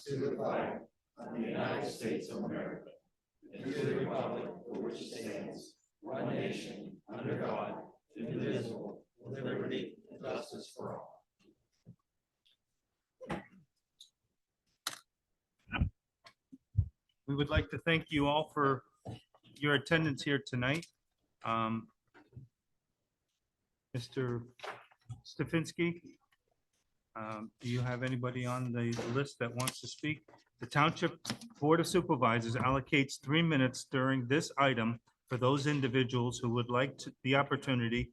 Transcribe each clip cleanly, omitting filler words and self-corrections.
to the flag of the United States of America, and to the republic for which it stands, one nation, under God, indivisible, with liberty and justice for all. We would like to thank you all for your attendance here tonight. Mr. Stefanski, do you have anybody on the list that wants to speak? The Township Board of Supervisors allocates 3 minutes during this item for those individuals who would like the opportunity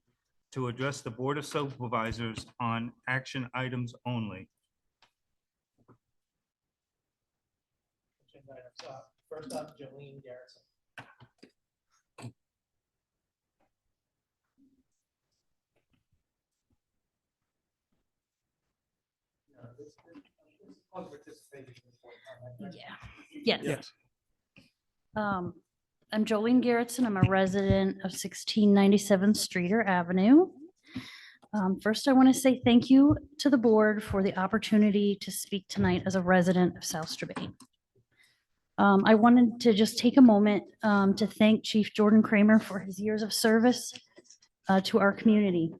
to address the Board of Supervisors on action items only. First up, Jolene Garrison. Yes. I'm Jolene Garrettson. I'm a resident of 1697 Streeter Avenue. First, I want to say thank you to the board for the opportunity to speak tonight as a resident of South Strabane. I wanted to just take a moment to thank Chief Jordan Kramer for his years of service to our community.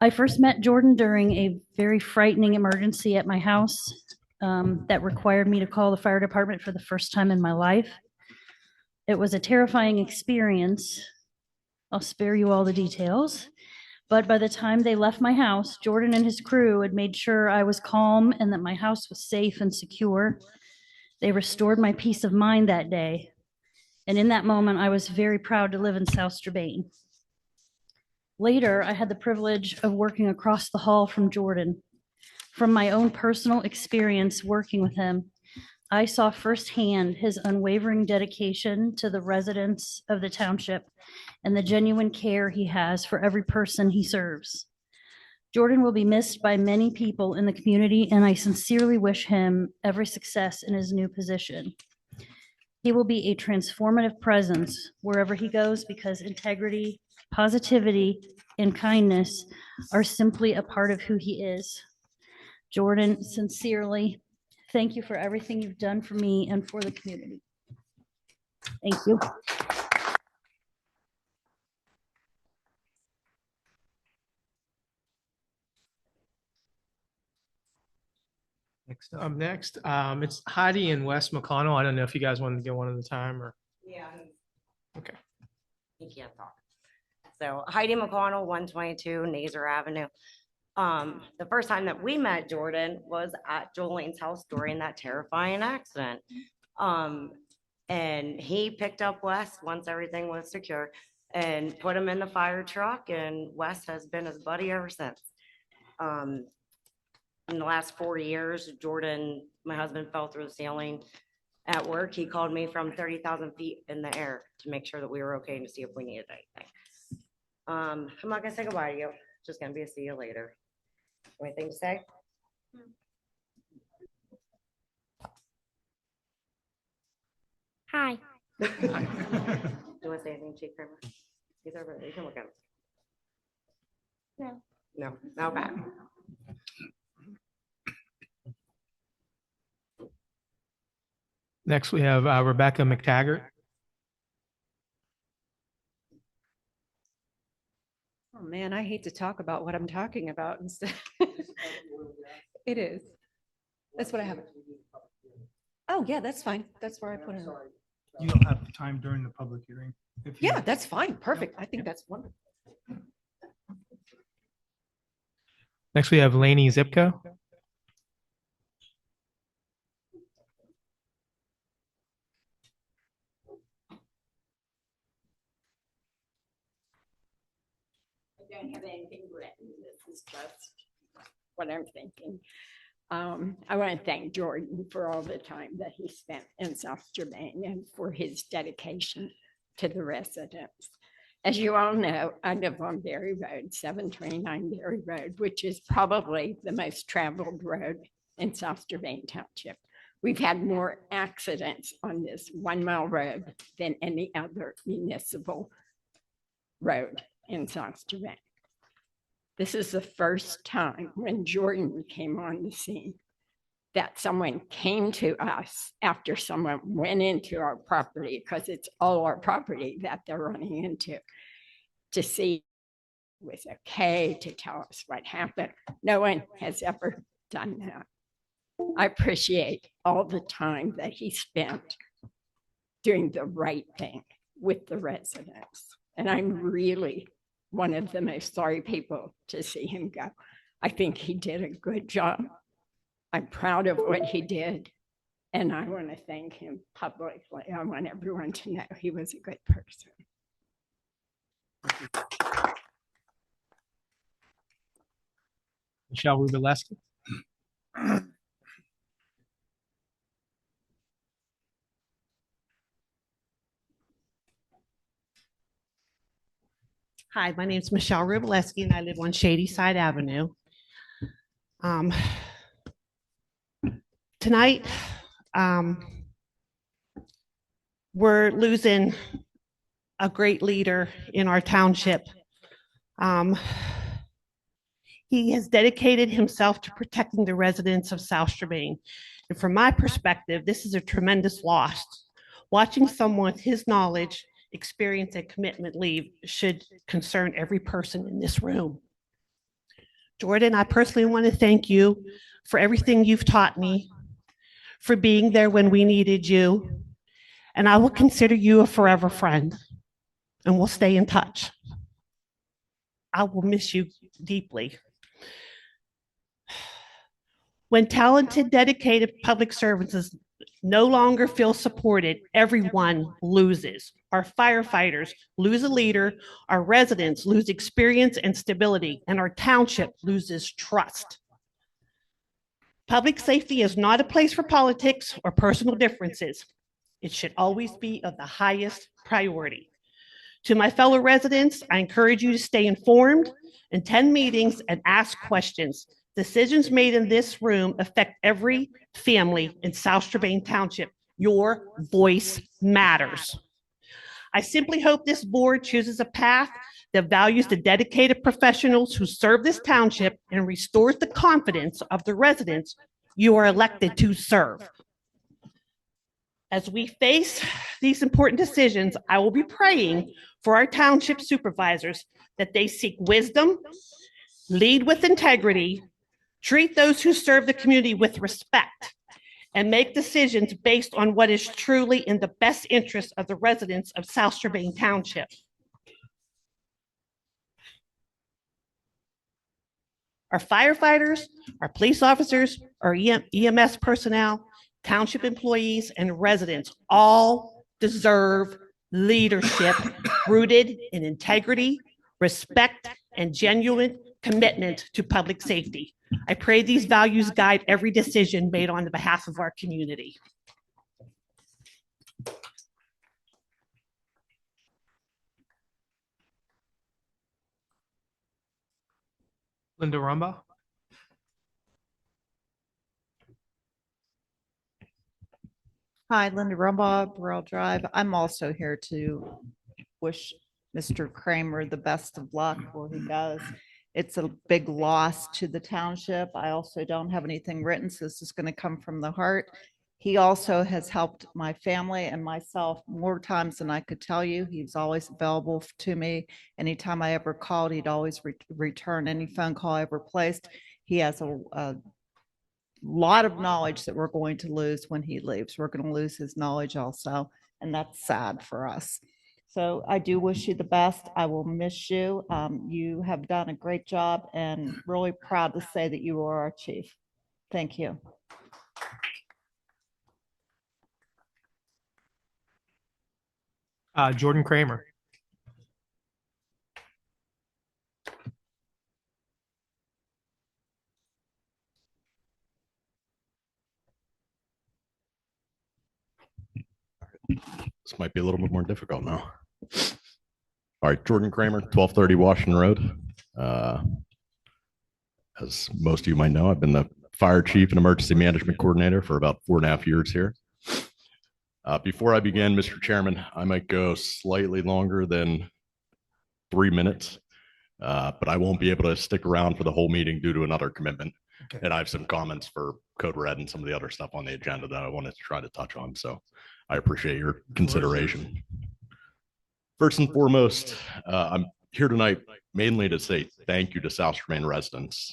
I first met Jordan during a very frightening emergency at my house that required me to call the fire department for the first time in my life. It was a terrifying experience. I'll spare you all the details. But by the time they left my house, Jordan and his crew had made sure I was calm and that my house was safe and secure. They restored my peace of mind that day. And in that moment, I was very proud to live in South Strabane. Later, I had the privilege of working across the hall from Jordan. From my own personal experience working with him, I saw firsthand his unwavering dedication to the residents of the township and the genuine care he has for every person he serves. Jordan will be missed by many people in the community, and I sincerely wish him every success in his new position. He will be a transformative presence wherever he goes because integrity, positivity, and kindness are simply a part of who he is. Jordan, sincerely, thank you for everything you've done for me and for the community. Thank you. Next, it's Heidi and Wes McConnell. I don't know if you guys wanted to go one at a time or. Yeah. Okay. He can't talk. So Heidi McConnell, 122 Nazer Avenue. The first time that we met Jordan was at Jolene's house during that terrifying accident. And he picked up Wes once everything was secure and put him in the fire truck, and Wes has been his buddy ever since. In the last 4 years, Jordan, my husband, fell through the ceiling at work. He called me from 30,000 feet in the air to make sure that we were okay and to see if we needed anything. I'm not gonna say goodbye to you. Just gonna be a see you later. Anything to say? Hi. Do you want to say anything, Chief Kramer? He's over there. You can look at him. No. No. Okay. Next, we have Rebecca McTaggart. Oh man, I hate to talk about what I'm talking about instead. It is. That's what I have. Oh yeah, that's fine. That's where I put it. You don't have time during the public hearing. Yeah, that's fine. Perfect. I think that's wonderful. Next, we have Lainey Zipko. I don't have anything written. This is just what I'm thinking. I want to thank Jordan for all the time that he spent in South Strabane and for his dedication to the residents. As you all know, I live on Berry Road, 729 Berry Road, which is probably the most traveled road in South Strabane Township. We've had more accidents on this 1 mile road than any other municipal road in South Strabane. This is the first time when Jordan came on the scene that someone came to us after someone went into our property, because it's all our property that they're running into, to see was okay, to tell us what happened. No one has ever done that. I appreciate all the time that he spent doing the right thing with the residents. And I'm really one of the most sorry people to see him go. I think he did a good job. I'm proud of what he did. And I want to thank him publicly. I want everyone to know he was a good person. Michelle Rubaleski. Hi, my name is Michelle Rubaleski and I live on Shady Side Avenue. Tonight, we're losing a great leader in our township. He has dedicated himself to protecting the residents of South Strabane. And from my perspective, this is a tremendous loss. Watching someone with his knowledge, experience, and commitment leave should concern every person in this room. Jordan, I personally want to thank you for everything you've taught me, for being there when we needed you, and I will consider you a forever friend, and we'll stay in touch. I will miss you deeply. When talented, dedicated public servants no longer feel supported, everyone loses. Our firefighters lose a leader, our residents lose experience and stability, and our township loses trust. Public safety is not a place for politics or personal differences. It should always be of the highest priority. To my fellow residents, I encourage you to stay informed, attend meetings, and ask questions. Decisions made in this room affect every family in South Strabane Township. Your voice matters. I simply hope this board chooses a path that values the dedicated professionals who serve this township and restores the confidence of the residents you are elected to serve. As we face these important decisions, I will be praying for our township supervisors that they seek wisdom, lead with integrity, treat those who serve the community with respect, and make decisions based on what is truly in the best interest of the residents of South Strabane Township. Our firefighters, our police officers, our EMS personnel, township employees, and residents all deserve leadership rooted in integrity, respect, and genuine commitment to public safety. I pray these values guide every decision made on the behalf of our community. Linda Rumbaugh. Hi, Linda Rumbaugh, Burrell Drive. I'm also here to wish Mr. Kramer the best of luck where he goes. It's a big loss to the township. I also don't have anything written, so this is going to come from the heart. He also has helped my family and myself more times than I could tell you. He was always available to me. Anytime I ever called, he'd always return any phone call I ever placed. He has a lot of knowledge that we're going to lose when he leaves. We're going to lose his knowledge also, and that's sad for us. So I do wish you the best. I will miss you. You have done a great job and really proud to say that you are our chief. Thank you. Jordan Kramer. This might be a little bit more difficult now. All right, Jordan Kramer, 1230 Washington Road. As most of you might know, I've been the fire chief and emergency management coordinator for about 4.5 years here. Before I begin, Mr. Chairman, I might go slightly longer than 3 minutes, but I won't be able to stick around for the whole meeting due to another commitment. Okay. And I have some comments for Code Red and some of the other stuff on the agenda that I wanted to try to touch on. So I appreciate your consideration. First and foremost, I'm here tonight mainly to say thank you to South Germain residents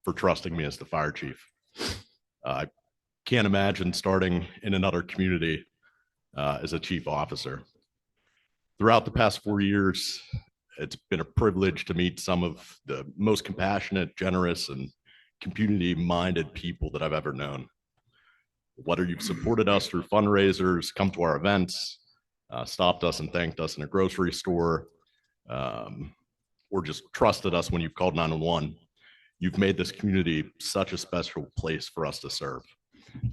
for trusting me as the fire chief. I can't imagine starting in another community as a chief officer. Throughout the past 4 years, it's been a privilege to meet some of the most compassionate, generous, and community-minded people that I've ever known. Whether you've supported us through fundraisers, come to our events, stopped us and thanked us in a grocery store, or just trusted us when you've called 911, you've made this community such a special place for us to serve.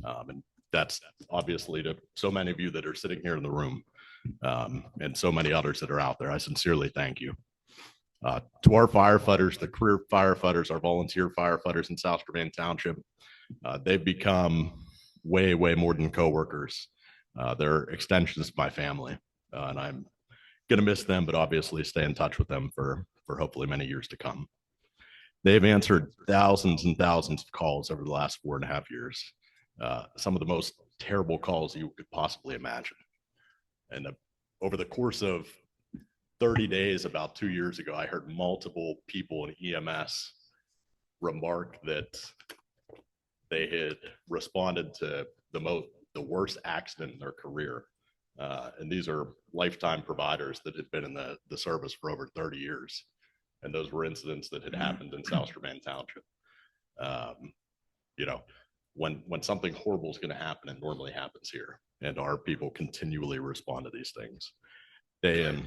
And that's obviously to so many of you that are sitting here in the room, and so many others that are out there. I sincerely thank you. To our firefighters, the career firefighters, our volunteer firefighters in South Germain Township, they've become way more than coworkers. They're extensions of my family, and I'm gonna miss them, but obviously stay in touch with them for hopefully many years to come. They've answered thousands and thousands of calls over the last 4.5 years. Some of the most terrible calls you could possibly imagine. And over the course of 30 days, about 2 years ago, I heard multiple people in EMS remark that they had responded to the worst accident in their career. And these are lifetime providers that had been in the service for over 30 years. And those were incidents that had happened in South Germain Township. You know, when something horrible is going to happen, it normally happens here. And our people continually respond to these things day in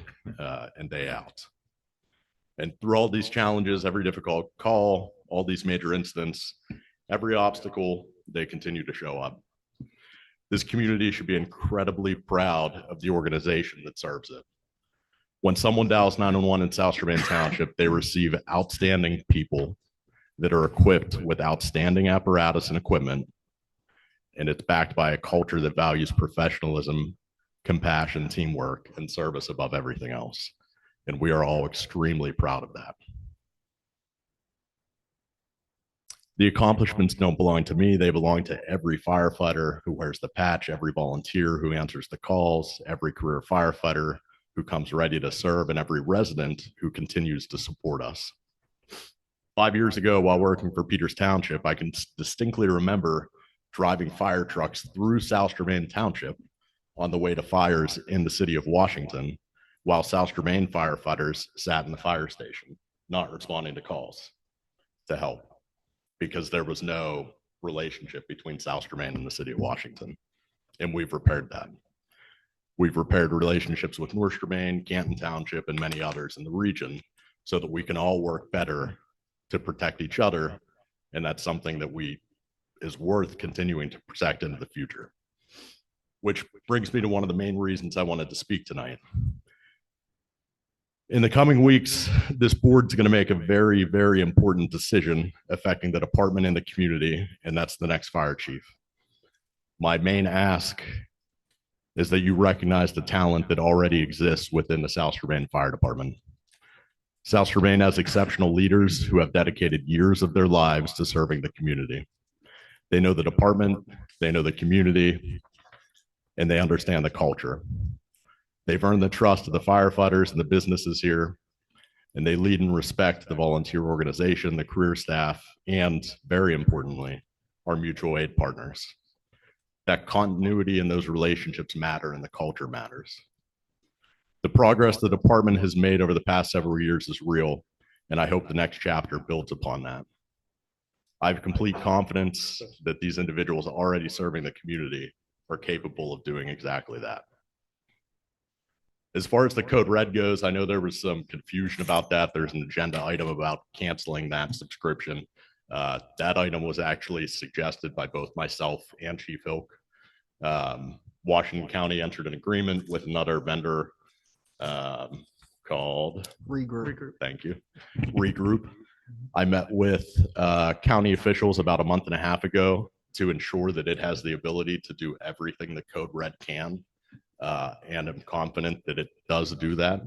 and day out. And through all these challenges, every difficult call, all these major incidents, every obstacle, they continue to show up. This community should be incredibly proud of the organization that serves it. When someone dials 911 in South Germain Township, they receive outstanding people that are equipped with outstanding apparatus and equipment, and it's backed by a culture that values professionalism, compassion, teamwork, and service above everything else. And we are all extremely proud of that. The accomplishments don't belong to me. They belong to every firefighter who wears the patch, every volunteer who answers the calls, every career firefighter who comes ready to serve, and every resident who continues to support us. 5 years ago, while working for Peters Township, I can distinctly remember driving fire trucks through South Germain Township on the way to fires in the city of Washington, while South Germain firefighters sat in the fire station, not responding to calls to help, because there was no relationship between South Germain and the city of Washington. And we've repaired that. We've repaired relationships with North Germain, Canton Township, and many others in the region so that we can all work better to protect each other. And that's something that is worth continuing to protect into the future. Which brings me to one of the main reasons I wanted to speak tonight. In the coming weeks, this board's going to make a very important decision affecting the department and the community, and that's the next fire chief. My main ask is that you recognize the talent that already exists within the South Germain Fire Department. South Germain has exceptional leaders who have dedicated years of their lives to serving the community. They know the department, they know the community, and they understand the culture. They've earned the trust of the firefighters and the businesses here, and they lead and respect the volunteer organization, the career staff, and very importantly, our mutual aid partners. That continuity in those relationships matter, and the culture matters. The progress the department has made over the past several years is real, and I hope the next chapter builds upon that. I have complete confidence that these individuals already serving the community are capable of doing exactly that. As far as the Code Red goes, I know there was some confusion about that. There's an agenda item about canceling that subscription. That item was actually suggested by both myself and Chief Hilk. Washington County entered an agreement with another vendor called Regroup. Thank you. Regroup. I met with county officials about a month and a half ago to ensure that it has the ability to do everything the Code Red can. And I'm confident that it does do that.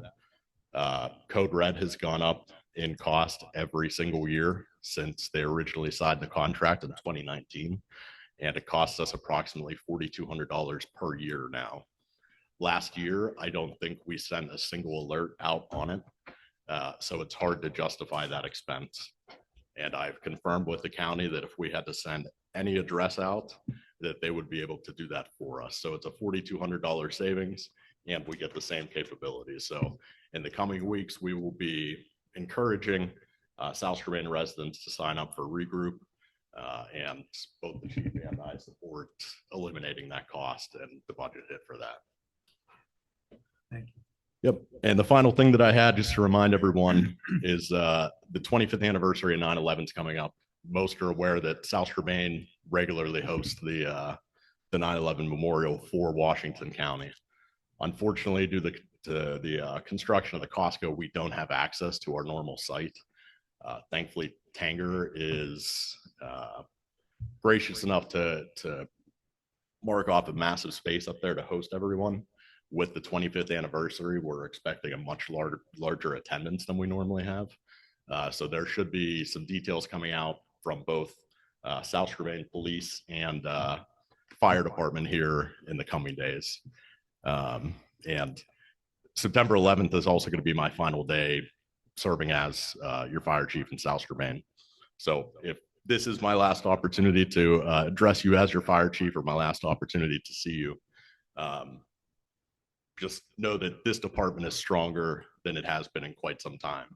Code Red has gone up in cost every single year since they originally signed the contract in 2019. And it costs us approximately $4,200 per year now. Last year, I don't think we sent a single alert out on it. So it's hard to justify that expense. And I've confirmed with the county that if we had to send any address out, that they would be able to do that for us. So it's a $4,200 savings and we get the same capabilities. So in the coming weeks, we will be encouraging South Strabane residents to sign up for regroup. And both the chief and I support eliminating that cost and the budget hit for that. Thank you. Yep. And the final thing that I had, just to remind everyone, is the 25th anniversary of 9/11 is coming up. Most are aware that South Strabane regularly hosts the 9/11 memorial for Washington County. Unfortunately, due to the construction of the Costco, we don't have access to our normal site. Thankfully, Tanger is gracious enough to mark off a massive space up there to host everyone. With the 25th anniversary, we're expecting a much larger attendance than we normally have. So there should be some details coming out from both South Strabane Police and Fire Department here in the coming days. And September 11th is also going to be my final day serving as your fire chief in South Strabane. So if this is my last opportunity to address you as your fire chief or my last opportunity to see you, just know that this department is stronger than it has been in quite some time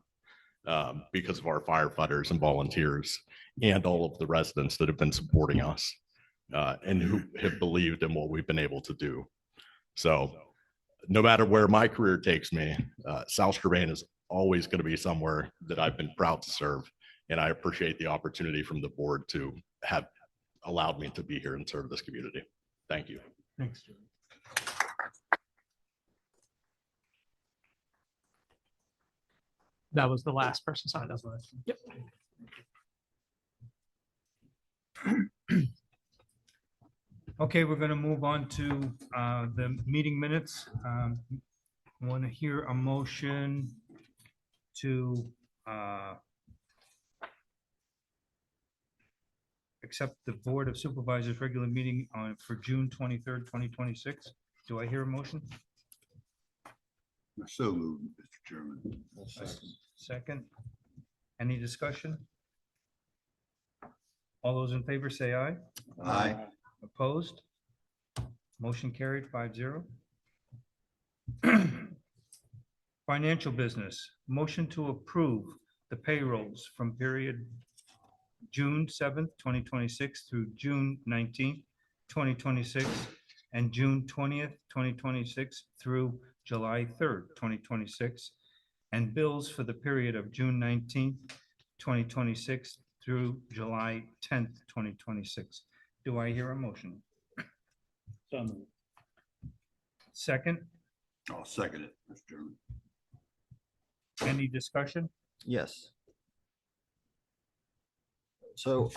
because of our firefighters and volunteers and all of the residents that have been supporting us and who have believed in what we've been able to do. So no matter where my career takes me, South Strabane is always going to be somewhere that I've been proud to serve. And I appreciate the opportunity from the board to have allowed me to be here and serve this community. Thank you. Thanks. That was the last person signed up. Yep. Okay, we're going to move on to the meeting minutes. Want to hear a motion to accept the Board of Supervisors regular meeting for June 23rd, 2026. Do I hear a motion? So moved, Mr. Chairman. Second. Any discussion? All those in favor say aye. Aye. Opposed? Motion carried 5-0. Financial business, motion to approve the payrolls from period June 7th, 2026 through June 19th, 2026, and June 20th, 2026 through July 3rd, 2026, and bills for the period of June 19th, 2026 through July 10th, 2026. Do I hear a motion? So moved. Second, I'll second it, Mr. Chairman. any discussion? Yes. So,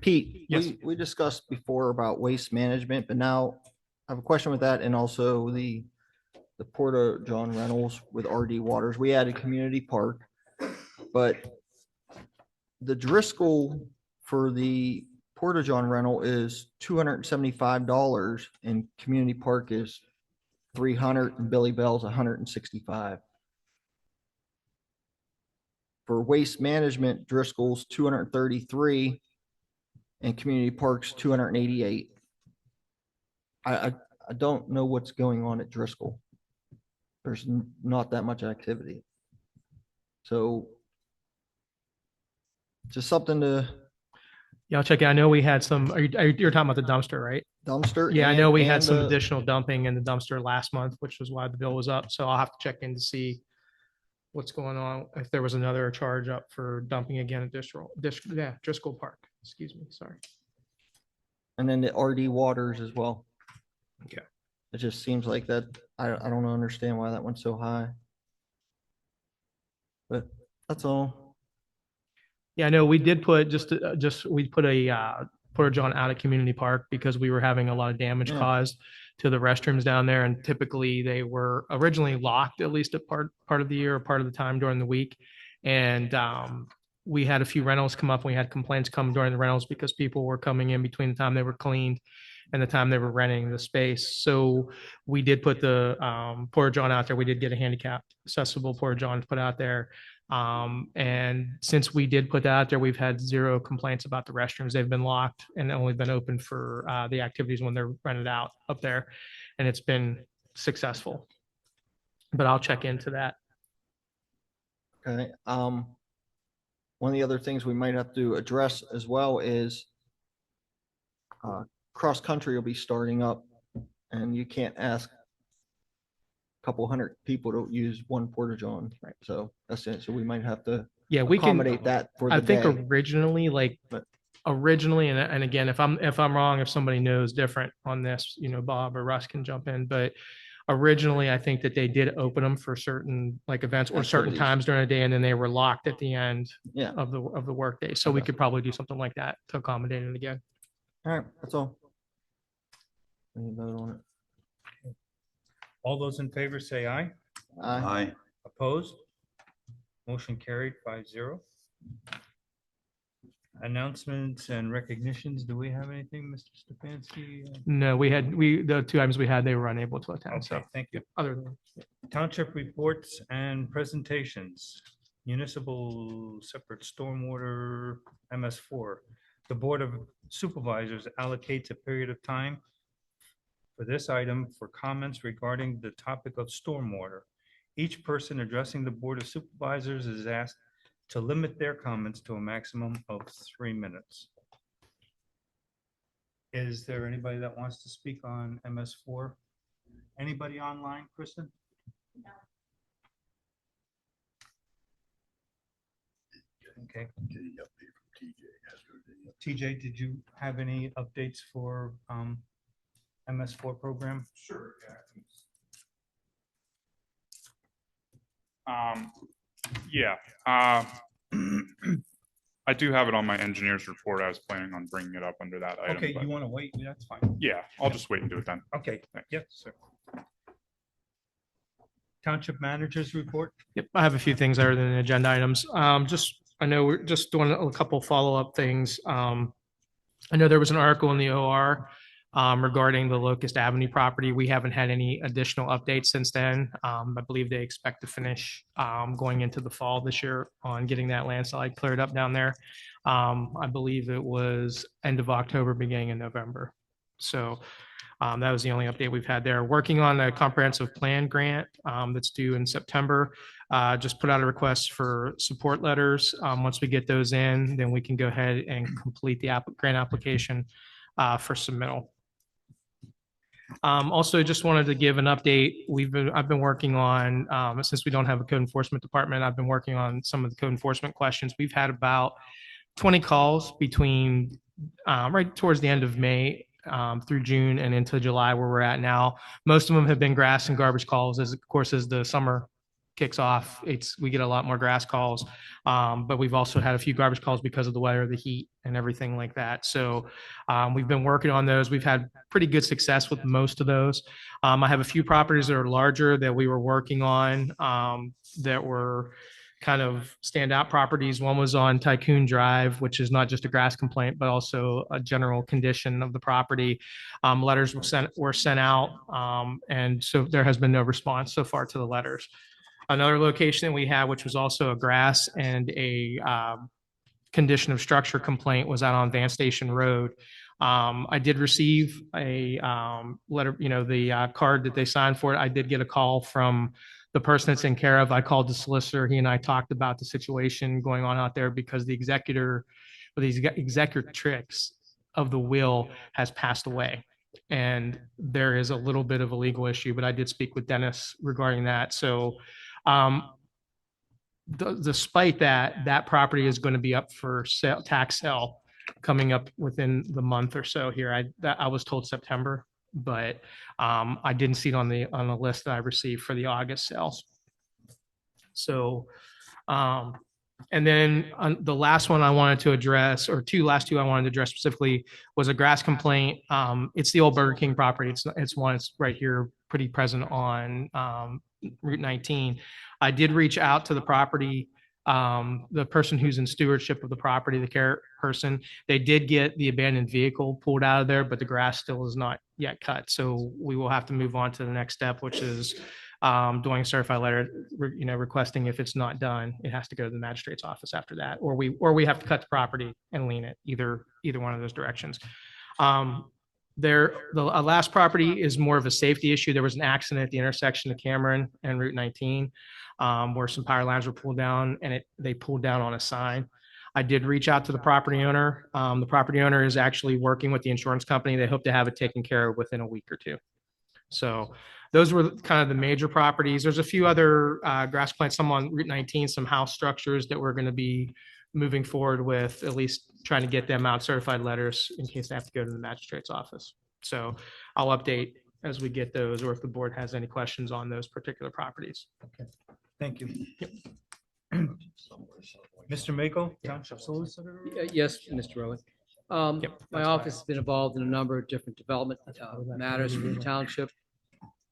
Pete, Yes. we discussed before about waste management, but now I have a question with that and also the Porta John Reynolds with RD Waters. We added community park, but the Driscoll for the Porta John rental is $275 and community park is $300 and Billy Bell's $165. For waste management, Driscoll's $233 and community parks $288. I don't know what's going on at Driscoll. There's not that much activity. So just something to. Yeah, I'll check it. I know we had some, you're talking about the dumpster, right? Dumpster. Yeah, I know we had some the- additional dumping in the dumpster last month, which was why the bill was up. So I'll have to check in to see what's going on, if there was another charge up for dumping again at Driscoll Park. Excuse me, sorry. And then the RD Waters as well. Okay. It just seems like that, I don't understand why that went so high. But that's all. Yeah, I know we did put we put a Porta John out of community park because we were having a lot of damage Yeah. caused to the restrooms down there. And typically they were originally locked at least a part of the year or part of the time during the week. And we had a few rentals come up. We had complaints come during the rentals because people were coming in between the time they were cleaned and the time they were renting the space. So we did put the Porta John out there. We did get a handicapped accessible Porta John put out there. And since we did put that out there, we've had zero complaints about the restrooms. They've been locked and only been open for the activities when they're rented out up there. And it's been successful. But I'll check into that. Okay, one of the other things we might have to address as well is cross-country will be starting up, and you can't ask a couple hundred people to use one porta john, right? So that's it. So we might have to Yeah, we can accommodate that for the I think day. originally, But- and again, if I'm wrong, if somebody knows different on this, Bob or Russ can jump in, but originally, I think that they did open them for certain like events or certain Activities. times during the day, and then they were locked at the end Yeah. of the workday. So we Okay. could probably do something like that to accommodate it again. All right, that's all. Any vote on it? All those in favor say aye. Aye. Opposed? Motion carried 5-0. Announcements and recognitions. Do we have anything, Mr. Stefanski? No, the two items we had, they were unable to attend. So Okay, thank you. other than Township reports and presentations. Municipal separate stormwater MS4. The Board of Supervisors allocates a period of time for this item for comments regarding the topic of stormwater. Each person addressing the Board of Supervisors is asked to limit their comments to a maximum of 3 minutes. Is there anybody that wants to speak on MS4? Anybody online, Kristen? Okay. Getting update from TJ yesterday. TJ, did you have any updates for MS4 program? Sure, yeah. I do have it on my engineer's report. I was planning on bringing it up under that item. Okay, but you want to wait? That's fine. yeah, I'll just wait and do it then. Okay, yes, sir. Township managers report? Yep, I have a few things other than agenda items. I know we're just doing a couple follow-up things. I know there was an article in the OR regarding the Locust Avenue property. We haven't had any additional updates since then. I believe they expect to finish going into the fall this year on getting that landslide cleared up down there. I believe it was end of October, beginning of November. So that was the only update we've had there. Working on a comprehensive plan grant that's due in September. Just put out a request for support letters. Once we get those in, then we can go ahead and complete the grant application for submittal. Also, just wanted to give an update. I've been working on, since we don't have a code enforcement department, I've been working on some of the code enforcement questions. We've had about 20 calls between right towards the end of May through June and into July, where we're at now. Most of them have been grass and garbage calls. As of course, as the summer kicks off, we get a lot more grass calls, but we've also had a few garbage calls because of the weather, the heat, and everything like that. So we've been working on those. We've had pretty good success with most of those. I have a few properties that are larger that we were working on that were kind of standout properties. One was on Tycoon Drive, which is not just a grass complaint, but also a general condition of the property. Letters were sent out, and so there has been no response so far to the letters. Another location that we had, which was also a grass and a condition of structure complaint, was out on Van Station Road. I did receive a letter, the card that they signed for it. I did get a call from the person that's in care of. I called the solicitor. He and I talked about the situation going on out there because the executrix of the will has passed away. And there is a little bit of a legal issue, but I did speak with Dennis regarding that. So despite that property is going to be up for sale, tax sale coming up within the month or so here. I was told September, but I didn't see it on the list that I received for the August sales. So, and then the last one I wanted to address, or last two I wanted to address specifically, was a grass complaint. It's the old Burger King property. It's one that's right here, pretty present on Route 19. I did reach out to the property The person who's in stewardship of the property, the care person, they did get the abandoned vehicle pulled out of there, but the grass still is not yet cut. So we will have to move on to the next step, which is doing a certified letter, requesting if it's not done, it has to go to the magistrate's office after that, or we have to cut the property and lien it, either one of those directions. The last property is more of a safety issue. There was an accident at the intersection of Cameron and Route 19, where some power lines were pulled down, and they pulled down on a sign. I did reach out to the property owner. The property owner is actually working with the insurance company. They hope to have it taken care of within a week or two. So those were kind of the major properties. There's a few other grass plants, some on Route 19, some house structures that we're going to be moving forward with, at least trying to get them out certified letters in case they have to go to the magistrate's office. So I'll update as we get those, or if the board has any questions on those particular properties. Okay, thank you. Mr. Mako, Township Solicitor? Yes, Mr. Rowan. My office has been involved in a number of different development matters for the township.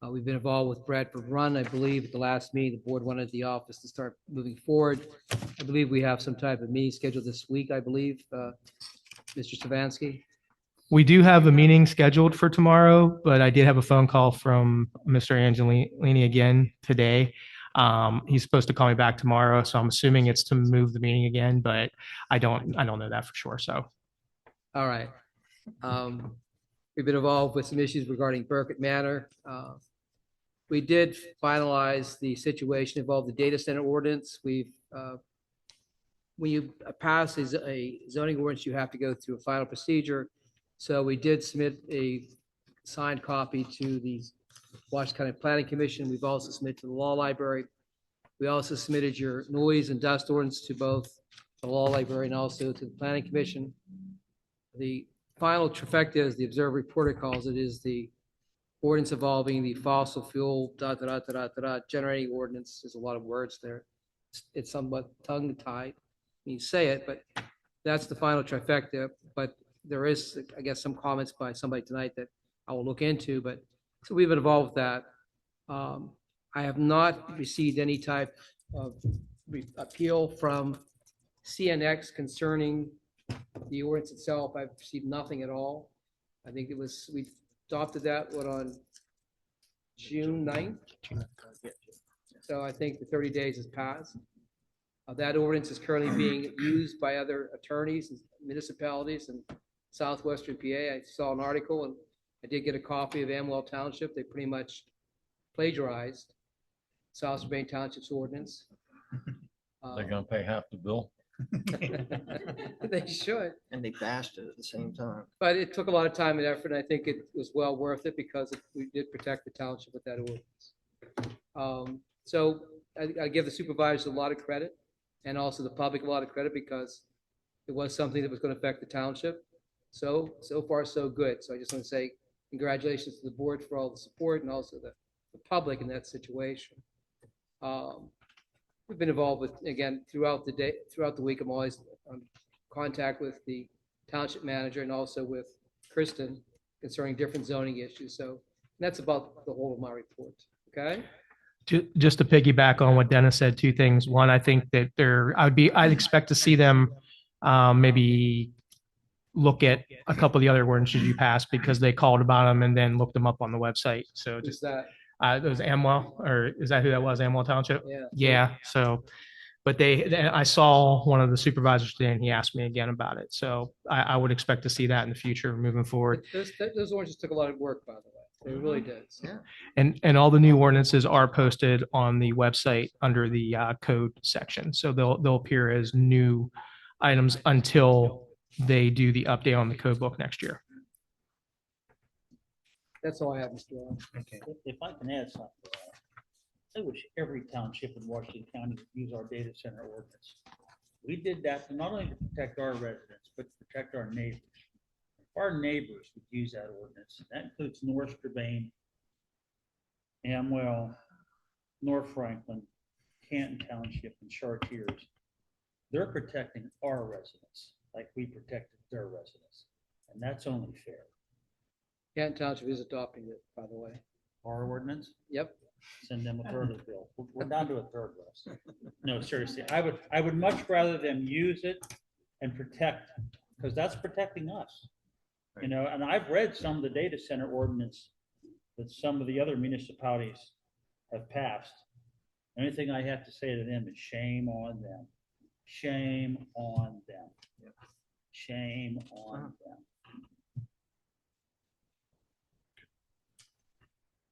We've been involved with Bradford Run. I believe at the last meeting, the board wanted the office to start moving forward. I believe we have some type of meeting scheduled this week, I believe, Mr. Savansky. We do have a meeting scheduled for tomorrow, but I did have a phone call from Mr. Angelini again today. He's supposed to call me back tomorrow, so I'm assuming it's to move the meeting again, but I don't know that for sure. So, all right. We've been involved with some issues regarding Burkett Manor. We did finalize the situation involved the data center ordinance. We've when you pass a zoning ordinance, you have to go through a final procedure. So we did submit a signed copy to the Washington County Planning Commission. We've also submitted to the Law Library. We also submitted your noise and dust ordinance to both the Law Library and also to the Planning Commission. The final trifecta, as the Observer Reporter calls it, is the ordinance involving the fossil fuel generating ordinance. There's a lot of words there. It's somewhat tongue-tied when you say it, but that's the final trifecta. But there is, I guess, some comments by somebody tonight that I will look into, but so we've been involved with that. I have not received any type of appeal from CNX concerning the ordinance itself. I've received nothing at all. I think it was, we adopted that on June 9th. So I think the 30 days has passed. That ordinance is currently being used by other attorneys and municipalities in southwestern PA. I saw an article and I did get a copy of Amwell Township. They pretty much plagiarized South Urbane Township's ordinance. They're gonna pay half the bill. They should. And they bashed it at the same time. But it took a lot of time and effort, and I think it was well worth it because we did protect the township with that ordinance. So I give the supervisors a lot of credit and also the public a lot of credit because it was something that was going to affect the township. So far, so good. So I just want to say congratulations to the board for all the support and also the public in that situation. We've been involved with, again, throughout the week. I'm always in contact with the township manager and also with Kristen concerning different zoning issues. So that's about the whole of my report. Okay. Just to piggyback on what Dennis said, two things. One, I think that I'd expect to see them maybe look at a couple of the other ordinances you passed because they called about them and then looked them up on the website. So just that. It was Amwell, or is that who that was? Amwell Township? Yeah. Yeah. So, but I saw one of the supervisors today and he asked me again about it. So I would expect to see that in the future moving forward. Those ordinances took a lot of work, by the way. They really did. Yeah. And all the new ordinances are posted on the website under the code section. So they'll appear as new items until they do the update on the code book next year. That's all I have, Mr. Allen. Okay. If I can add something, I wish every township in Washington County would use our data center ordinance. We did that not only to protect our residents, but to protect our neighbors. If our neighbors would use that ordinance, that includes North Strabane, Amwell, North Franklin, Canton Township, and Chartiers. They're protecting our residents like we protected their residents. And that's only fair. Canton Township is adopting it, by the way. Our ordinance? Yep. send them a third of the bill. We're down to a third less. No, seriously, I would much rather them use it and protect, because that's protecting us. You know, and I've read some of the data center ordinance that some of the other municipalities have passed. The only thing I have to say to them is shame on them. Shame on them. Shame on them.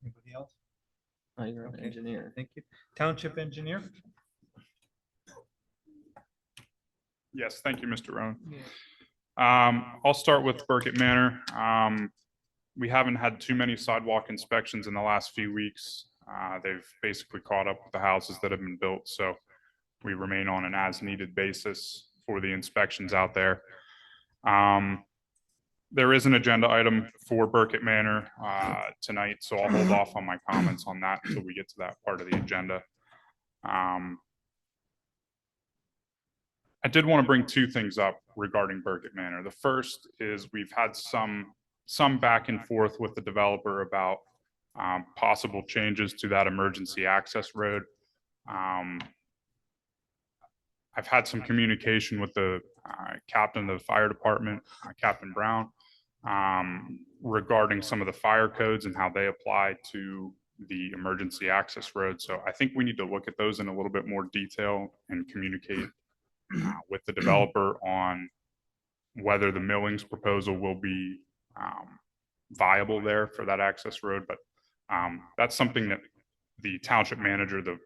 Anybody else? You're an Okay. engineer. Thank you. Township engineer? Yes, thank you, Mr. Rowan. I'll start with Burkett Manor. We haven't had too many sidewalk inspections in the last few weeks. They've basically caught up with the houses that have been built, so we remain on an as-needed basis for the inspections out there. There is an agenda item for Burkett Manor tonight, so I'll hold off on my comments on that until we get to that part of the agenda. I did want to bring two things up regarding Burkett Manor. The first is we've had some back and forth with the developer about possible changes to that emergency access road. I've had some communication with the captain of the fire department, Captain Brown, regarding some of the fire codes and how they apply to the emergency access road. So I think we need to look at those in a little bit more detail and communicate with the developer on whether the Millings proposal will be viable there for that access road. But that's something that the township manager, the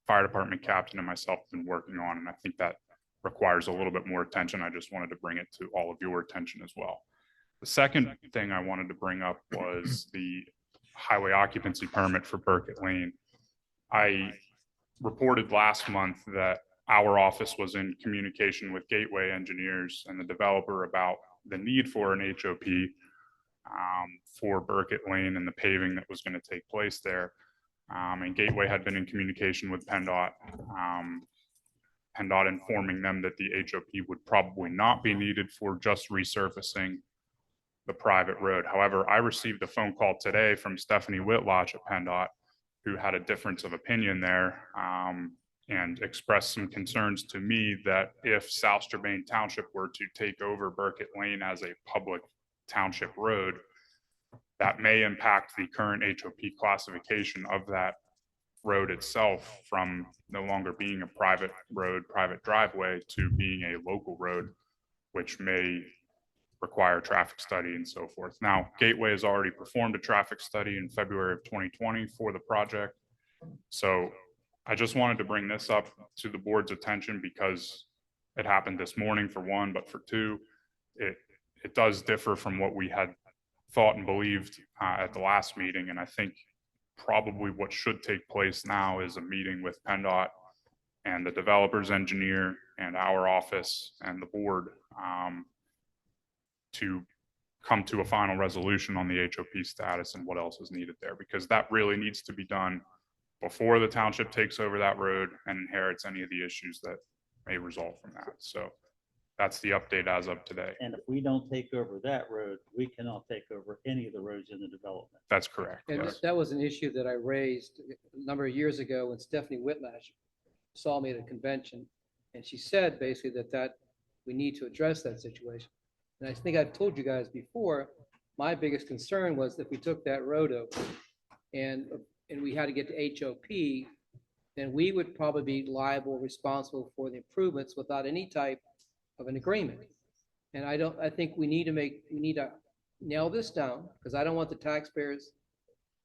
fire department captain, and myself have been working on, and I think that requires a little bit more attention. I just wanted to bring it to all of your attention as well. The second thing I wanted to bring up was the highway occupancy permit for Burkett Lane. I reported last month that our office was in communication with Gateway Engineers and the developer about the need for an HOP for Burkett Lane and the paving that was going to take place there. And Gateway had been in communication with PennDOT, PennDOT informing them that the HOP would probably not be needed for just resurfacing the private road. However, I received a phone call today from Stephanie Whitlatch at PennDOT, who had a difference of opinion there, and expressed some concerns to me that if South Strabane Township were to take over Burkett Lane as a public township road, that may impact the current HOP classification of that road itself from no longer being a private road, private driveway, to being a local road, which may require traffic study and so forth. Now, Gateway has already performed a traffic study in February of 2020 for the project. So I just wanted to bring this up to the board's attention because it happened this morning, for one, but for two, it does differ from what we had thought and believed at the last meeting. And I think probably what should take place now is a meeting with PennDOT and the developer's engineer and our office and the board to come to a final resolution on the HOP status and what else is needed there, because that really needs to be done before the township takes over that road and inherits any of the issues that may result from that. So that's the update as of today. And if we don't take over that road, we cannot take over any of the roads in the development. That's correct. And Yes. that was an issue that I raised a number of years ago when Stephanie Whitlatch saw me at a convention. And she said basically that we need to address that situation. And I think I've told you guys before, my biggest concern was that if we took that road over and we had to get to HOP, then we would probably be liable, responsible for the improvements without any type of an agreement. And I think we need to nail this down, because I don't want the taxpayers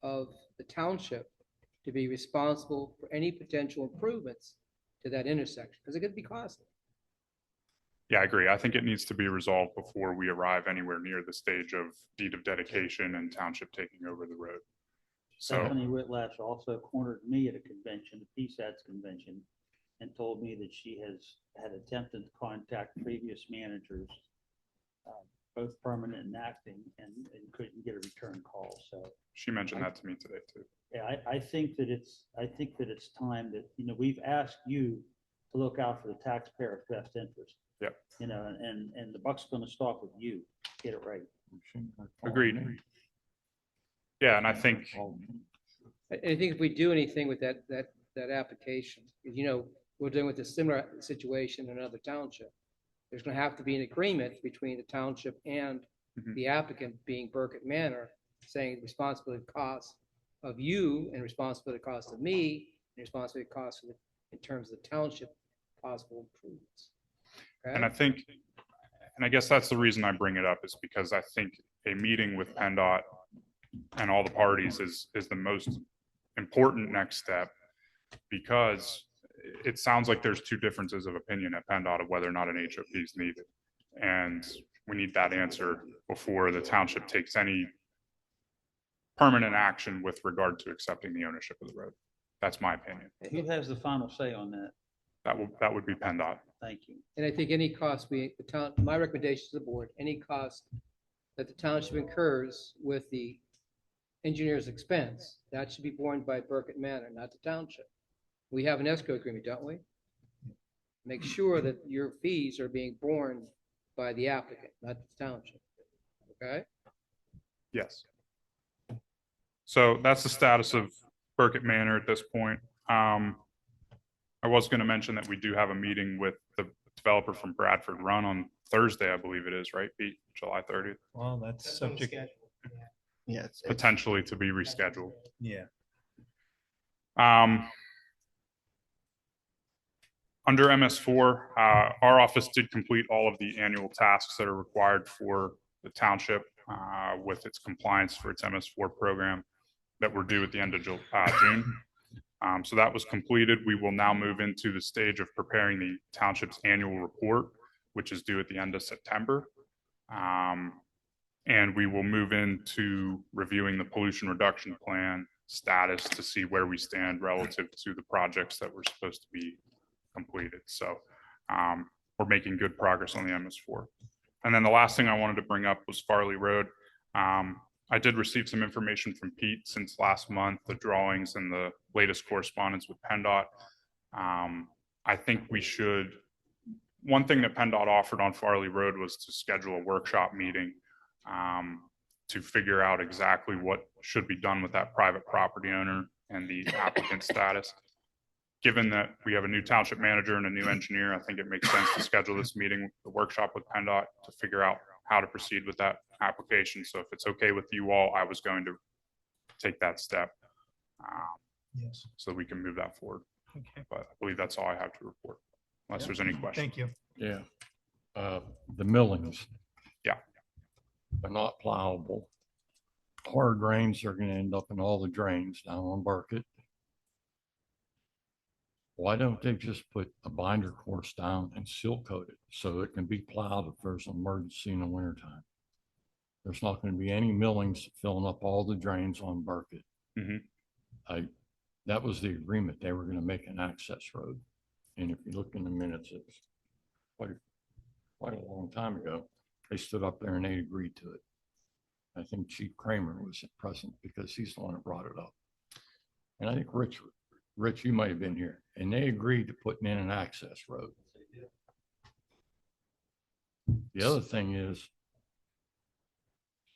of the township to be responsible for any potential improvements to that intersection, because it could be costly. Yeah, I agree. I think it needs to be resolved before we arrive anywhere near the stage of deed of dedication and township taking over the road. So Stephanie Whitlatch also cornered me at a convention, a PSATS convention, and told me that she has had attempted to contact previous managers, both permanent and acting, and couldn't get a return call. So she mentioned that to me today too. Yeah, I think that it's time that, we've asked you to look out for the taxpayer's best interest. Yeah. And the buck's going to stop with you. Get it right. Agreed. Yeah, and I think I think if we do anything with that application, we're dealing with a similar situation in another township. There's gonna have to be an agreement between the township and the applicant, being Burkett Manor, saying responsibility costs of you and responsibility costs of me, and responsibility costs in terms of the township possible improvements. Okay? And I guess that's the reason I bring it up, is because I think a meeting with PennDOT and all the parties is the most important next step, because it sounds like there's two differences of opinion at PennDOT of whether or not an HOP is needed. And we need that answer before the township takes any permanent action with regard to accepting the ownership of the road. That's my opinion. Who has the final say on that? That would be PennDOT. Thank you. And I think any cost my recommendation to the board, any cost that the township incurs with the engineer's expense, that should be borne by Burkett Manor, not the township. We have an escrow agreement, don't we? Make sure that your fees are being borne by the applicant, not the township. Okay? Yes. So that's the status of Burkett Manor at this point. I was going to mention that we do have a meeting with the developer from Bradford Run on Thursday, I believe it is, right, Pete? July 30th. Well, that's subject. Yeah, Potentially to be rescheduled. Yeah. Under MS4, our office did complete all of the annual tasks that are required for the township with its compliance for its MS4 program that were due at the end of June. So that was completed. We will now move into the stage of preparing the township's annual report, which is due at the end of September. And we will move into reviewing the pollution reduction plan status to see where we stand relative to the projects that were supposed to be completed. So we're making good progress on the MS4. And then the last thing I wanted to bring up was Farley Road. I did receive some information from Pete since last month, the drawings and the latest correspondence with PennDOT. I think we should, one thing that PennDOT offered on Farley Road was to schedule a workshop meeting to figure out exactly what should be done with that private property owner and the applicant status. Given that we have a new township manager and a new engineer, I think it makes sense to schedule this meeting, the workshop with PennDOT, to figure out how to proceed with that application. So if it's okay with you all, I was going to take that step Yes. so we can move that forward. Okay. But I believe that's all I have to report, unless there's any questions. Thank you. Yeah. The millings. Yeah. They're not plowable. Hard rains are going to end up in all the drains down on Burkett. Why don't they just put a binder course down and seal coat it so it can be plowed if there's an emergency in the wintertime? There's not going to be any millings filling up all the drains on Burkett. That was the agreement. They were going to make an access road. And if you look in the minutes, it's quite a long time ago. They stood up there and they agreed to it. I think Chief Kramer was present because he's the one that brought it up. And I think Rich, you might have been here, and they agreed to putting in an access road. The other thing is,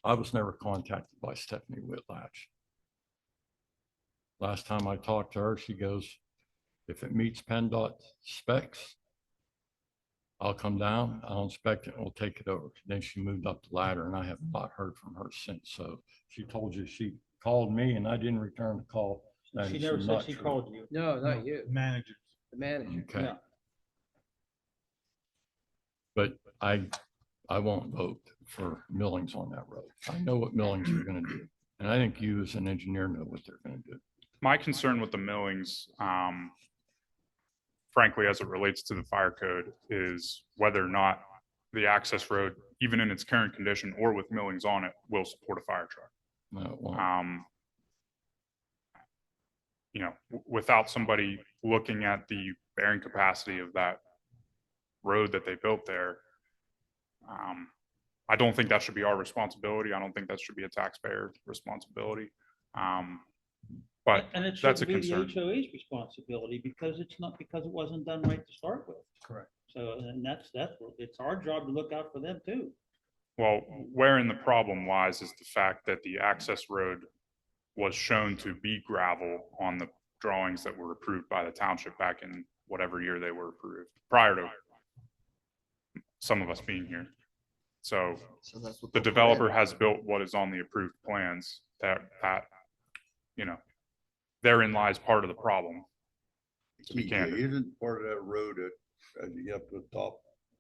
I was never contacted by Stephanie Whitlatch. Last time I talked to her, she goes, if it meets PennDOT specs, I'll come down, I'll inspect it, and we'll take it over. Then she moved up the ladder, and I have not heard from her since. So she told you she called me, and I didn't return the call. She never said she called you. No, not you. Managers. The manager. Okay. No. But I won't vote for millings on that road. I know what millings are going to do. And I think you as an engineer know what they're going to do. My concern with the millings, frankly, as it relates to the fire code, is whether or not the access road, even in its current condition or with millings on it, will support a fire truck. No, it won't. You know, without somebody looking at the bearing capacity of that road that they built there, I don't think that should be our responsibility. I don't think that should be a taxpayer responsibility. But And it that's a shouldn't be concern. the HOA's responsibility because it's not, because it wasn't done right to start with. Correct. So, and that's, it's our job to look out for them too. Well, wherein the problem lies is the fact that the access road was shown to be gravel on the drawings that were approved by the township back in whatever year they were approved, prior to some of us being here. So So that's what the they'll developer correct. has built what is on the approved plans that, therein lies part of the problem. To be TJ, candid. isn't part of that road as you get up to the top,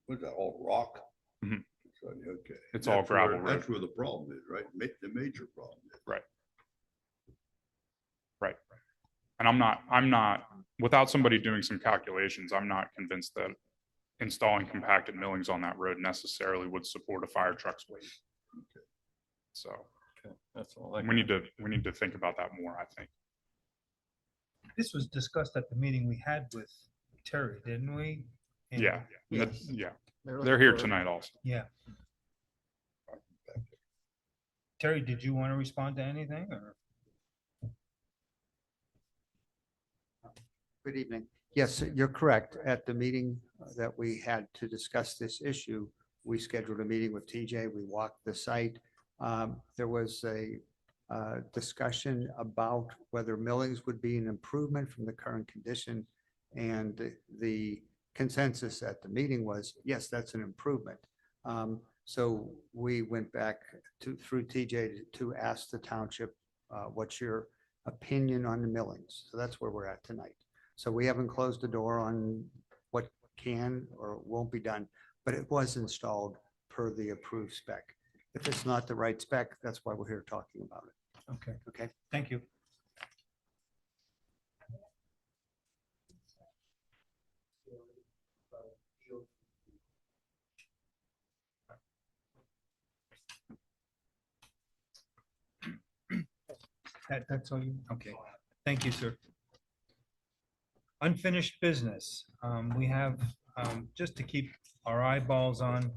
what's that, all rock? Mhm. So, okay. It's all That's where- gravel road. That's where the problem is, right? The major problem is. Right. Right. And I'm not, without somebody doing some calculations, I'm not convinced that installing compacted millings on that road necessarily would support a fire truck's weight. So Okay, that's all. I we need to think about that more, I think. This was discussed at the meeting we had with Terry, didn't we? And- Yeah. Yes. Yeah. They're They're here looking for- tonight also. Yeah. Terry, did you want to respond to anything or? Good evening. Yes, you're correct. At the meeting that we had to discuss this issue, we scheduled a meeting with TJ. We walked the site. There was a discussion about whether millings would be an improvement from the current condition. And the consensus at the meeting was, yes, that's an improvement. So we went back through TJ to ask the township, what's your opinion on the millings? So that's where we're at tonight. So we haven't closed the door on what can or won't be done, but it was installed per the approved spec. If it's not the right spec, that's why we're here talking about it. Okay, Okay? thank you. That's all you, okay. Thank you, sir. Unfinished business. We have, just to keep our eyeballs on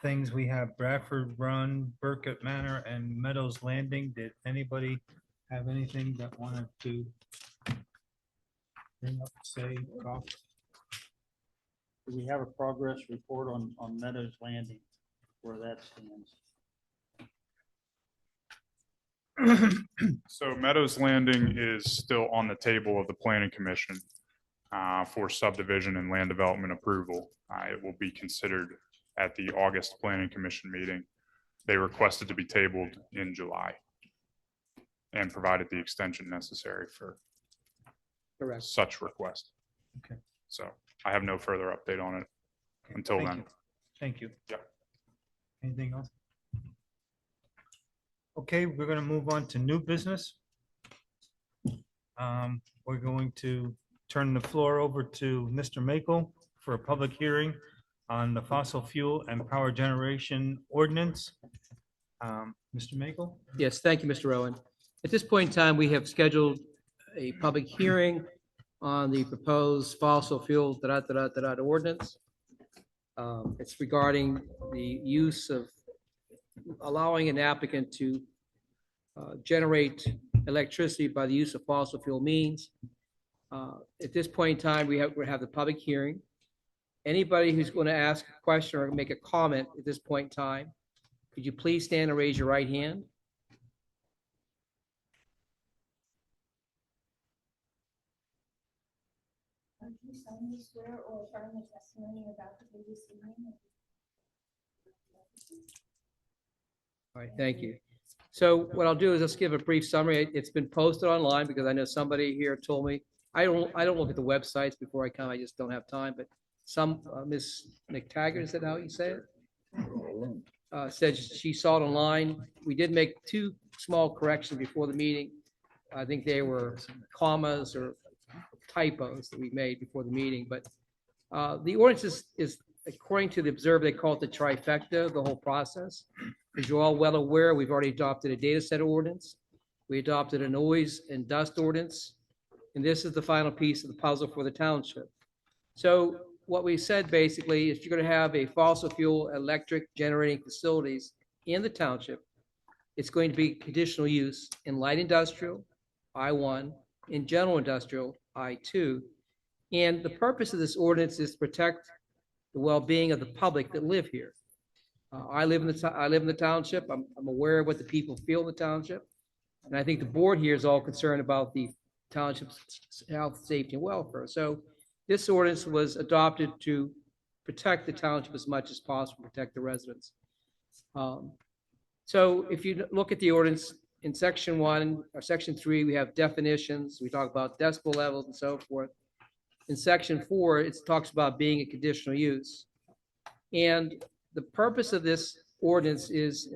things, we have Bradford Run, Burkett Manor, and Meadows Landing. Did anybody have anything that wanted to bring up, say, talk? Do we have a progress report on Meadows Landing, where that stands? So Meadows Landing is still on the table of the planning commission for subdivision and land development approval. It will be considered at the August planning commission meeting. They requested to be tabled in July and provided the extension necessary for Correct. such request. Okay. So I have no further update on it until Thank then. you. Thank you. Yeah. Anything else? Okay, we're gonna move on to new business. We're going to turn the floor over to Mr. Makel for a public hearing on the fossil fuel and power generation ordinance. Mr. Makel? Yes, thank you, Mr. Owen. At this point in time, we have scheduled a public hearing on the proposed fossil fuel ordinance. It's regarding the use of allowing an applicant to generate electricity by the use of fossil fuel means. At this point in time, we have the public hearing. Anybody who's going to ask a question or make a comment at this point in time, could you please stand and raise your right hand? Do you solemnly swear or affirm the testimony you're about to give this evening? All right, thank you. So what I'll do is just give a brief summary. It's been posted online because I know somebody here told me, I don't look at the websites before I come. I just don't have time, but Ms. McTaggart, is that how you say it? Said she saw it online. We did make two small corrections before the meeting. I think they were commas or typos that we made before the meeting, but the ordinance is according to the observer, they call it the trifecta, the whole process. As you're all well aware, we've already adopted a data center ordinance. We adopted a noise and dust ordinance. And this is the final piece of the puzzle for the township. So what we said basically is you're going to have a fossil fuel electric generating facilities in the township. It's going to be conditional use in light industrial, I-1, in general industrial, I-2. And the purpose of this ordinance is to protect the well-being of the public that live here. I live in the township. I'm aware of what the people feel in the township. And I think the board here is all concerned about the township's health, safety, and welfare. So this ordinance was adopted to protect the township as much as possible, protect the residents. So if you look at the ordinance in section 1 or section 3, we have definitions. We talk about decibel levels and so forth. In section 4, it talks about being a conditional use. And the purpose of this ordinance is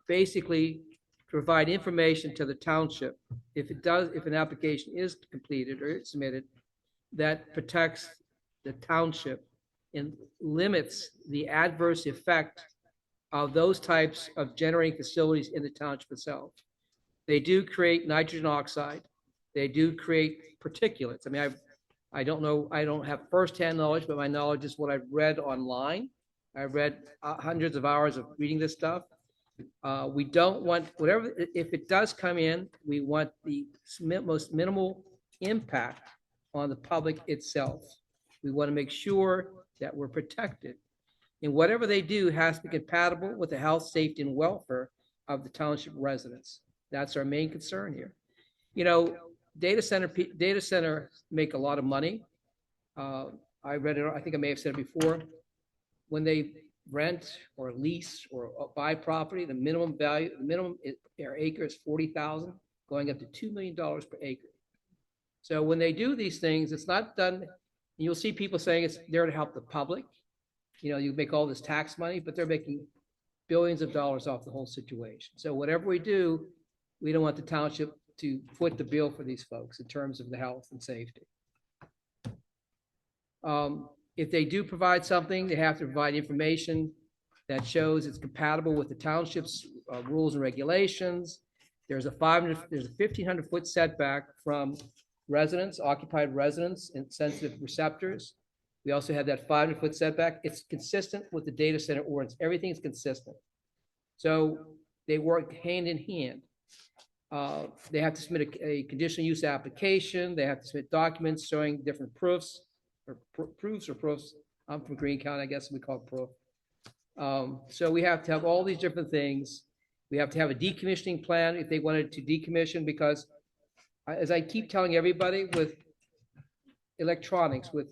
basically to provide information to the township if an application is completed or submitted that protects the township and limits the adverse effect of those types of generating facilities in the township itself. They do create nitrogen oxide. They do create particulates. I mean, I don't know, I don't have firsthand knowledge, but my knowledge is what I've read online. I've read hundreds of hours of reading this stuff. We don't want, whatever, if it does come in, we want the most minimal impact on the public itself. We want to make sure that we're protected. And whatever they do has to be compatible with the health, safety, and welfare of the township residents. That's our main concern here. You know, data center make a lot of money. I read it, I think I may have said it before. When they rent or lease or buy property, the minimum value, the minimum per acre is $40,000, going up to $2 million per acre. So when they do these things, it's not done. You'll see people saying it's there to help the public. You know, you make all this tax money, but they're making billions of dollars off the whole situation. So whatever we do, we don't want the township to foot the bill for these folks in terms of the health and safety. If they do provide something, they have to provide information that shows it's compatible with the township's rules and regulations. There's a 1,500-foot setback from residents, occupied residents, and sensitive receptors. We also have that 500-foot setback. It's consistent with the data center ordinance. Everything's consistent. So they work hand in hand. They have to submit a conditional use application. They have to submit documents showing different proofs. I'm from Greene County, I guess we call it proof. So we have to have all these different things. We have to have a decommissioning plan if they wanted to decommission, because as I keep telling everybody, with electronics, with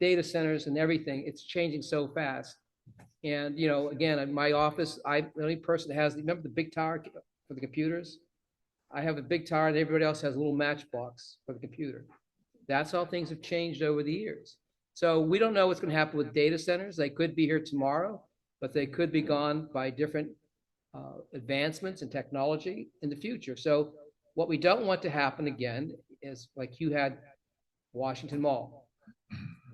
data centers and everything, it's changing so fast. And, you know, again, in my office, I'm the only person that has, remember the big tower for the computers? I have a big tower and everybody else has a little matchbox for the computer. That's how things have changed over the years. So we don't know what's going to happen with data centers. They could be here tomorrow, but they could be gone by different advancements in technology in the future. So what we don't want to happen again is like you had Washington Mall.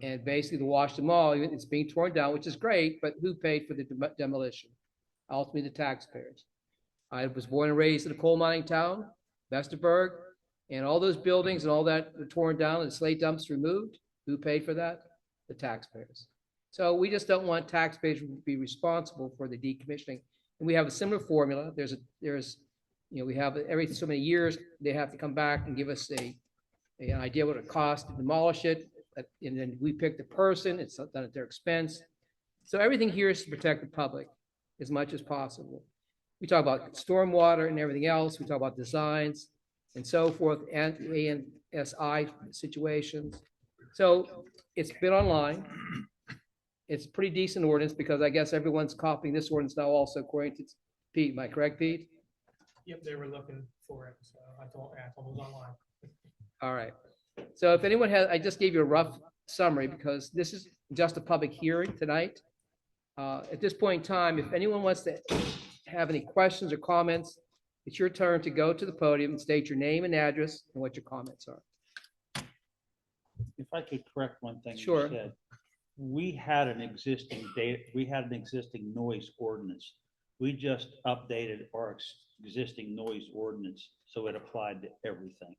And basically the Washington Mall, it's being torn down, which is great, but who paid for the demolition? Ultimately, the taxpayers. I was born and raised in a coal mining town, Vesterberg, and all those buildings and all that were torn down and slate dumps removed. Who paid for that? The taxpayers. So we just don't want taxpayers to be responsible for the decommissioning. And we have a similar formula. We have every so many years, they have to come back and give us an idea what it costs to demolish it. And then we pick the person, it's done at their expense. So everything here is to protect the public as much as possible. We talk about stormwater and everything else. We talk about designs and so forth, and ANSI situations. So it's been online. It's a pretty decent ordinance because I guess everyone's copying this ordinance now also according to Pete. Am I correct, Pete? Yep, they were looking for it, so I told it was online. All right. So if anyone has, I just gave you a rough summary because this is just a public hearing tonight. At this point in time, if anyone wants to have any questions or comments, it's your turn to go to the podium and state your name and address and what your comments are. If I could correct one thing. Sure. You said, we had an existing noise ordinance. We just updated our existing noise ordinance so it applied to everything.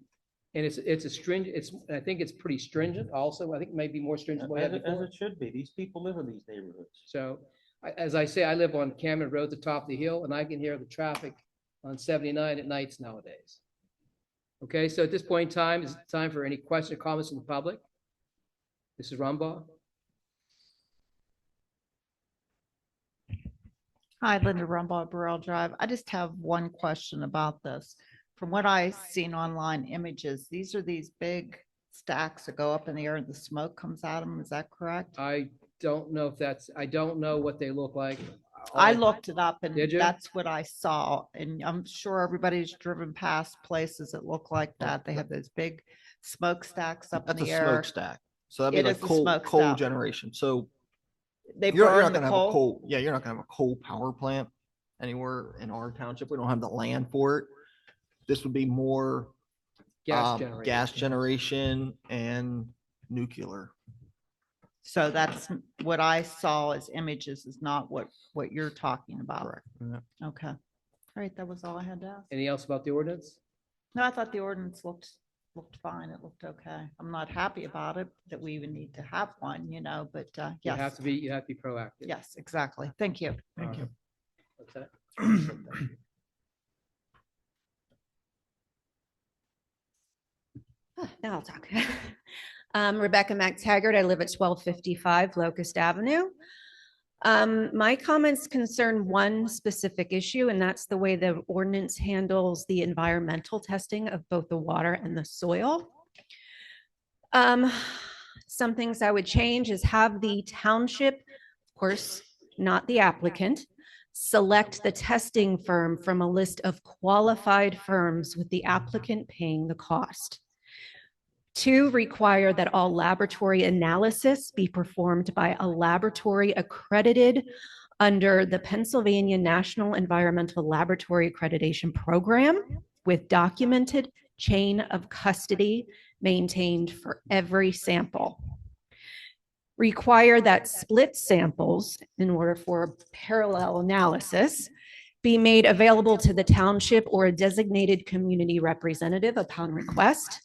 And it's a stringent, I think it's pretty stringent also. I think it may be more stringent. As it should be. These people live in these neighborhoods. So as I say, I live on Cameron Road, the top of the hill, and I can hear the traffic on 79 at nights nowadays. Okay, so at this point in time, it's time for any questions or comments from the public. Mrs. Rumbaugh. Hi, Linda Rumbaugh, Burrell Drive. I just have one question about this. From what I've seen online images, these are these big stacks that go up in the air and the smoke comes out of them. Is that correct? I don't know if that's, I don't know what they look like. I looked it up and Did you? that's what I saw. And I'm sure everybody's driven past places that look like that. They have those big smokestacks up in That's a the air. smokestack. So that'd be It like is a coal smokestack. generation. So They you're burn not the gonna have a coal. coal, yeah, you're not gonna have a coal power plant anywhere in our township. We don't have the land for it. This would be more gas generation and nuclear. So that's what I saw as images is not what you're talking about. Correct. Yeah. Okay. All right. That was all I had to ask. Anything else about the ordinance? No, I thought the ordinance looked fine. It looked okay. I'm not happy about it that we even need to have one, but You have yes, to be proactive. yes, exactly. Thank you. Thank you. What's that? Now I'll talk. Rebecca McTaggart. I live at 1255 Locust Avenue. My comments concern one specific issue, and that's the way the ordinance handles the environmental testing of both the water and the soil. Some things I would change is have the township, of course, not the applicant, select the testing firm from a list of qualified firms with the applicant paying the cost. 2, require that all laboratory analysis be performed by a laboratory accredited under the Pennsylvania National Environmental Laboratory Accreditation Program with documented chain of custody maintained for every sample. Require that split samples, in order for parallel analysis, be made available to the township or a designated community representative upon request.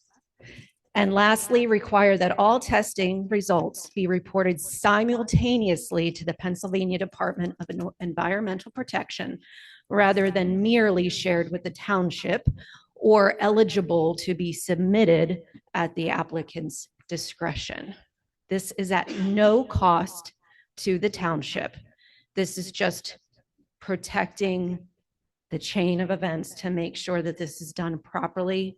And lastly, require that all testing results be reported simultaneously to the Pennsylvania Department of Environmental Protection rather than merely shared with the township or eligible to be submitted at the applicant's discretion. This is at no cost to the township. This is just protecting the chain of events to make sure that this is done properly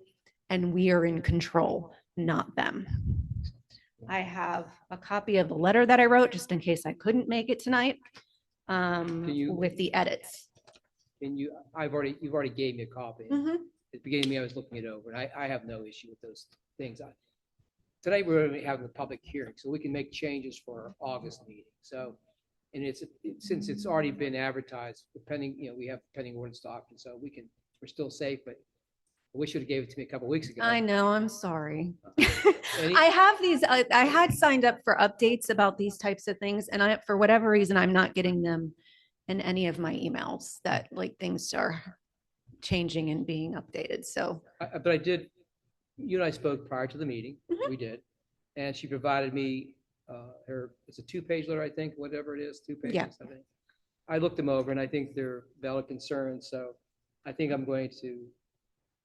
and we are in control, not them. I have a copy of the letter that I wrote just in case I couldn't make it tonight with the edits. You've already gave me a copy. At the beginning of me, I was looking it over, and I have no issue with those things. Today, we're going to have a public hearing, so we can make changes for our August meeting. So, and since it's already been advertised, we have pending ordinance document, so we're still safe, but I wish you would have gave it to me a couple of weeks ago. I know, I'm sorry. I have these, I had signed up for updates about these types of things, and for whatever reason, I'm not getting them in any of my emails that things are changing and being updated. So, But I did, you and I spoke prior to the meeting. We did. And she provided me it's a 2-page letter, I think, whatever it is, 2 pages. Yeah. I think. I looked them over and I think they're valid concerns. So I think I'm going to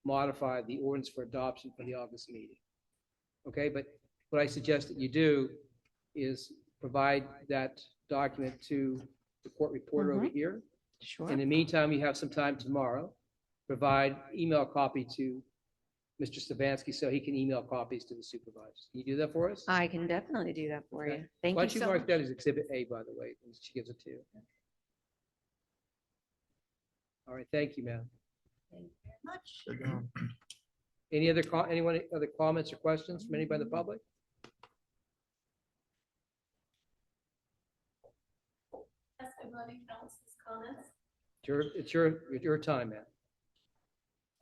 modify the ordinance for adoption for the August meeting. Okay, but what I suggest that you do is provide that document to the court reporter over here. Sure. In the meantime, you have some time tomorrow. Provide email copy to Mr. Stavansky so he can email copies to the supervisors. Can you do that for us? I can definitely do that for you. Thank Why you don't you so mark much. that as Exhibit A, by the way, when she gives it to you. All right, thank you, ma'am. Thank you very much. Anyone other comments or questions from anybody in the public? Testimony counts as comments. It's your time, ma'am.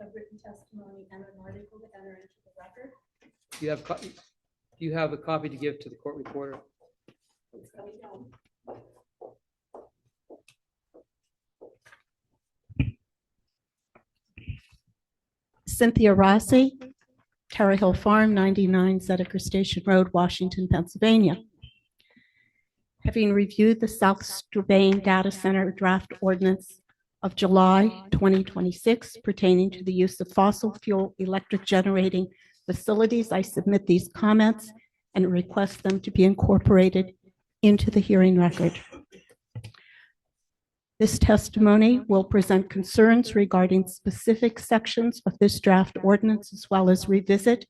A written testimony and an article to enter into the record. Do you have a copy to give to the court reporter? It's coming down. Cynthia Rossi, Terra Hill Farm, 99 Zedeker Station Road, Washington, Pennsylvania. Having reviewed the South Strabane Data Center Draft Ordinance of July 2026 pertaining to the use of fossil fuel electric generating facilities, I submit these comments and request them to be incorporated into the hearing record. This testimony will present concerns regarding specific sections of this draft ordinance, as well as revisit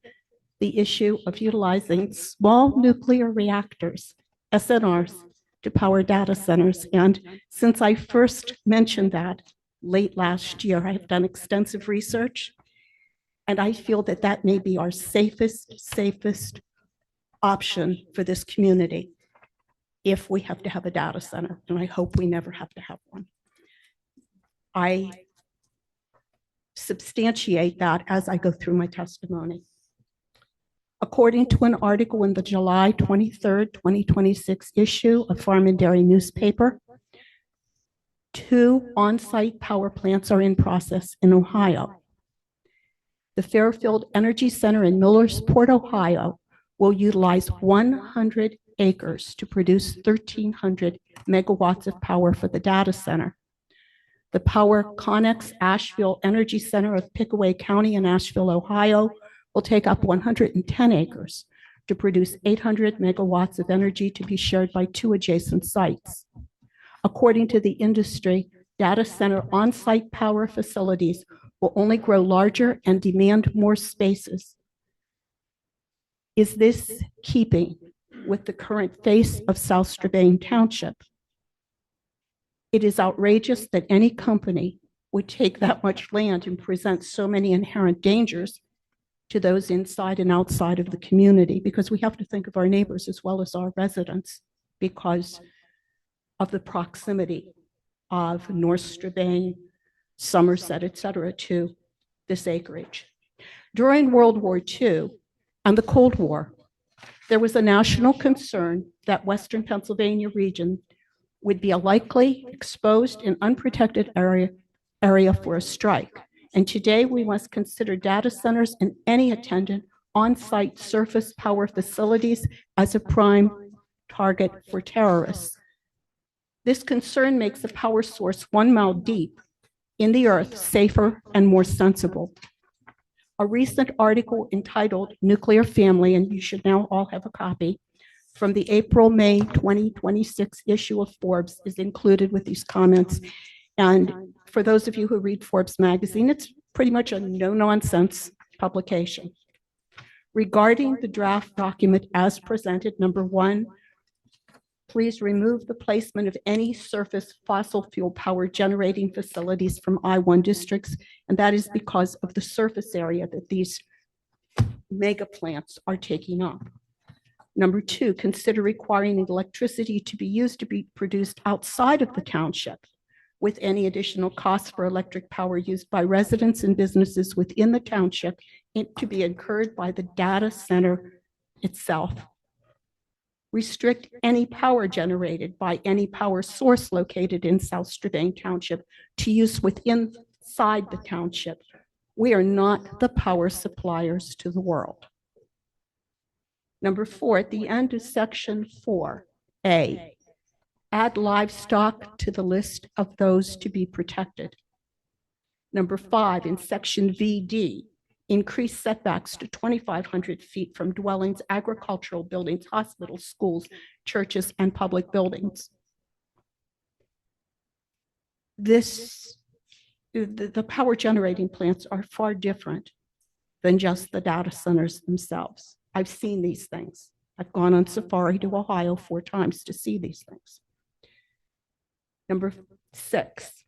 the issue of utilizing small nuclear reactors, SNRs, to power data centers. And since I first mentioned that late last year, I have done extensive research, and I feel that that may be our safest option for this community if we have to have a data center, and I hope we never have to have one. I substantiate that as I go through my testimony. According to an article in the July 23rd, 2026 issue of Farm and Dairy newspaper, 2 on-site power plants are in process in Ohio. The Fairfield Energy Center in Millersport, Ohio, will utilize 100 acres to produce 1,300 megawatts of power for the data center. The Power Connex Asheville Energy Center of Pickaway County in Asheville, Ohio, will take up 110 acres to produce 800 megawatts of energy to be shared by 2 adjacent sites. According to the industry, data center on-site power facilities will only grow larger and demand more spaces. Is this keeping with the current face of South Strabane Township? It is outrageous that any company would take that much land and present so many inherent dangers to those inside and outside of the community, because we have to think of our neighbors as well as our residents because of the proximity of North Strabane, Somerset, et cetera, to this acreage. During World War II and the Cold War, there was a national concern that Western Pennsylvania region would be a likely exposed and unprotected area for a strike. And today we must consider data centers and any attendant on-site surface power facilities as a prime target for terrorists. This concern makes a power source 1 mile deep in the earth safer and more sensible. A recent article entitled Nuclear Family, and you should now all have a copy, from the April-May 2026 issue of Forbes is included with these comments. And for those of you who read Forbes magazine, it's pretty much a no-nonsense publication. Regarding the draft document as presented, number 1, please remove the placement of any surface fossil fuel power generating facilities from I-1 districts, and that is because of the surface area that these mega plants are taking up. Number 2, consider requiring electricity to be used to be produced outside of the township, with any additional costs for electric power used by residents and businesses within the township to be incurred by the data center itself. Restrict any power generated by any power source located in South Strabane Township to use inside the township. We are not the power suppliers to the world. Number 4, at the end of section 4A, add livestock to the list of those to be protected. Number 5, in section VD, increase setbacks to 2,500 feet from dwellings, agricultural buildings, hospitals, schools, churches, and public buildings. The power generating plants are far different than just the data centers themselves. I've seen these things. I've gone on safari to Ohio 4 times to see these things. Number 6,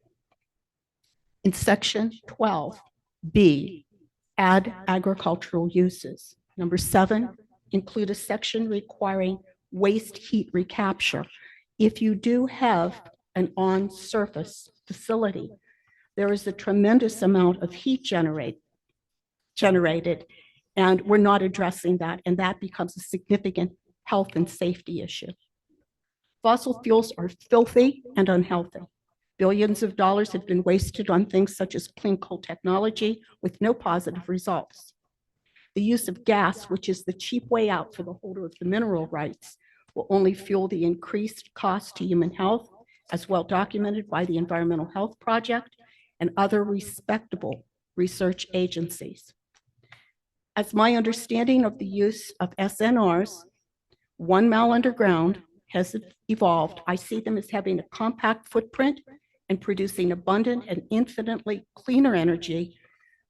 in section 12B, add agricultural uses. Number 7, include a section requiring waste heat recapture. If you do have an on-surface facility, there is a tremendous amount of heat generated, and we're not addressing that, and that becomes a significant health and safety issue. Fossil fuels are filthy and unhealthy. Billions of dollars have been wasted on things such as clean coal technology with no positive results. The use of gas, which is the cheap way out for the holder of the mineral rights, will only fuel the increased cost to human health, as well documented by the Environmental Health Project and other respectable research agencies. As my understanding of the use of SNRs, 1 mile underground, has evolved, I see them as having a compact footprint and producing abundant and infinitely cleaner energy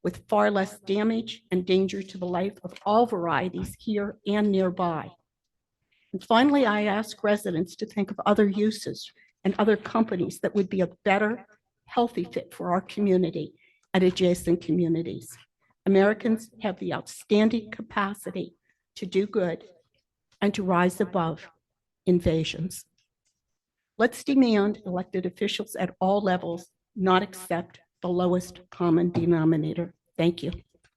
with far less damage and danger to the life of all varieties here and nearby. And finally, I ask residents to think of other uses and other companies that would be a better, healthy fit for our community and adjacent communities. Americans have the outstanding capacity to do good and to rise above invasions. Let's demand elected officials at all levels not accept the lowest common denominator. Thank you.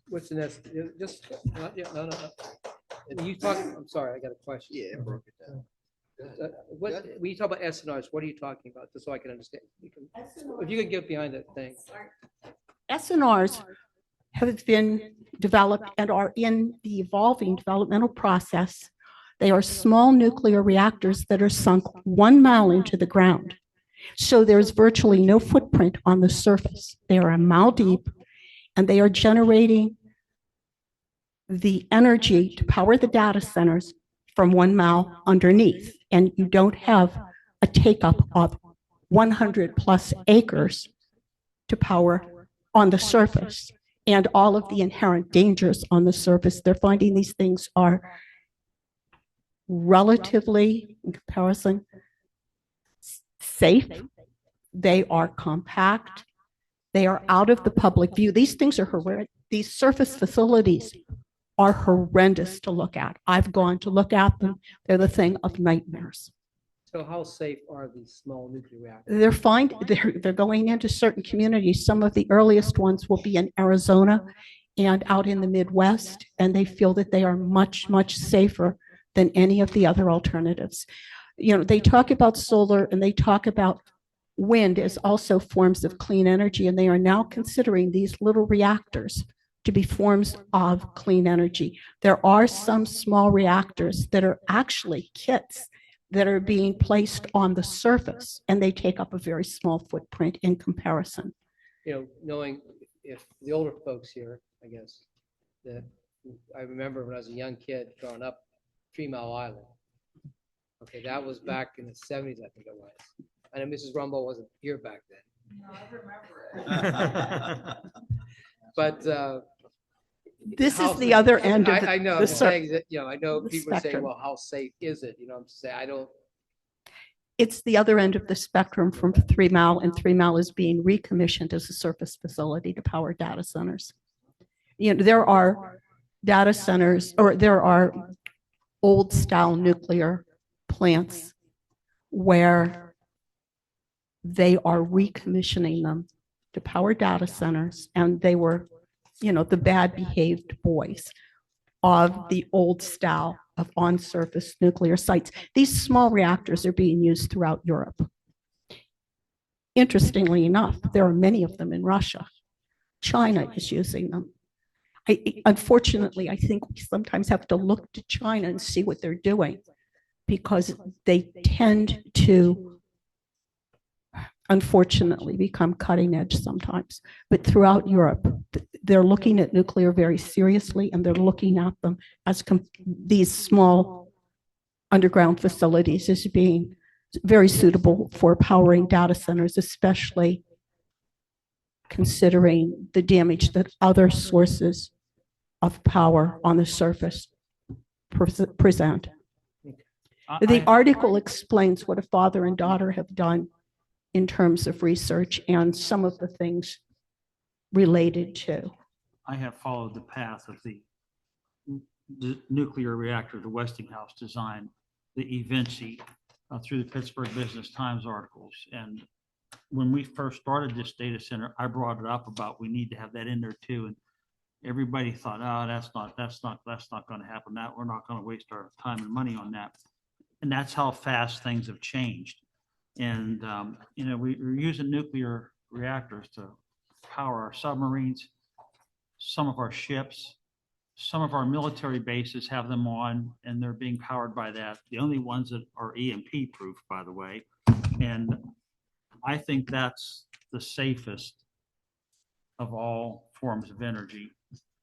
What's the next? Just, yeah, no. You talk, I'm sorry, I got a question. Yeah, it broke it down. What, when you talk about SNRs, what are you talking about? Just so I can understand. If you can get behind that thing. SNRs have been developed and are in the evolving developmental process. They are small nuclear reactors that are sunk 1 mile into the ground. So there's virtually no footprint on the surface. They are a mile deep, and they are generating the energy to power the data centers from 1 mile underneath. And you don't have a take up of 100 plus acres to power on the surface and all of the inherent dangers on the surface. They're finding these things are relatively, in comparison, safe. They are compact. They are out of the public view. These things are horrendous. These surface facilities are horrendous to look at. I've gone to look at them. They're the thing of nightmares. So how safe are these small nuclear reactors? They're fine. They're going into certain communities. Some of the earliest ones will be in Arizona and out in the Midwest, and they feel that they are much, much safer than any of the other alternatives. You know, they talk about solar and they talk about wind as also forms of clean energy, and they are now considering these little reactors to be forms of clean energy. There are some small reactors that are actually kits that are being placed on the surface, and they take up a very small footprint in comparison. You know, knowing if the older folks here, I guess, that I remember when I was a young kid growing up, 3 Mile Island. Okay, that was back in the 70s, I think it was. I know Mrs. Rumble wasn't here back then. No, I remember it. But this is the other end of I know, the I'm saying that, you know, I know people are saying, spectrum. well, how safe is it? You know, I'm saying, I don't. It's the other end of the spectrum from 3 Mile, and 3 Mile is being recommissioned as a surface facility to power data centers. You know, there are data centers, or there are old style nuclear plants where they are recommissioning them to power data centers, and they were, you know, the bad behaved boys of the old style of on-surface nuclear sites. These small reactors are being used throughout Europe. Interestingly enough, there are many of them in Russia. China is using them. Unfortunately, I think we sometimes have to look to China and see what they're doing, because they tend to, unfortunately, become cutting edge sometimes. But throughout Europe, they're looking at nuclear very seriously, and they're looking at them as these small underground facilities as being very suitable for powering data centers, especially considering the damage that other sources of power on the surface present. The article explains what a father and daughter have done in terms of research and some of the things related to. I have followed the path of the nuclear reactor, the Westinghouse design, the eVinci, through the Pittsburgh Business Times articles. And when we first started this data center, I brought it up about we need to have that in there too. And everybody thought, oh, that's not going to happen. That we're not going to waste our time and money on that. And that's how fast things have changed. And you know, we're using nuclear reactors to power our submarines, some of our ships, some of our military bases have them on, and they're being powered by that. The only ones that are EMP proof, by the way. And I think that's the safest of all forms of energy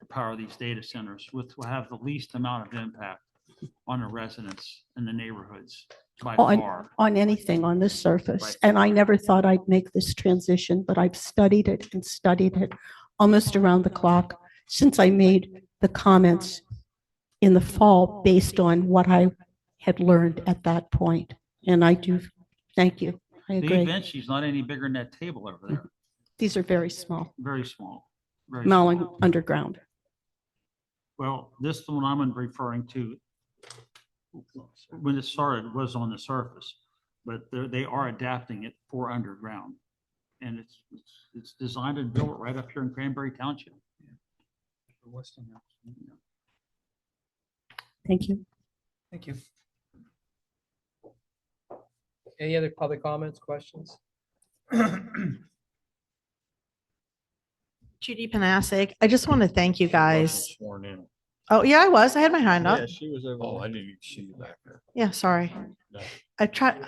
to power these data centers, which will have the least amount of impact on the residents in the neighborhoods. by on, far. on anything on this surface. Right. And I never thought I'd make this transition, but I've studied it almost around the clock since I made the comments in the fall based on what I had learned at that point. And I do, thank you. I The agree. Vinci's not any bigger than that table over there. These are very small, Very small. Very smaller small. underground. Well, this one I'm referring to, when it started, was on the surface, but they are adapting it for underground. And it's designed and built right up here in Cranberry Township. Thank you. Thank you. Any other public comments, questions? Judy Panasic, I just want to thank you guys. Sworn in. Oh, yeah, I was. I had my hand up. Yeah, she was over. Oh, I didn't even see you back there. Yeah, sorry. No. I tried.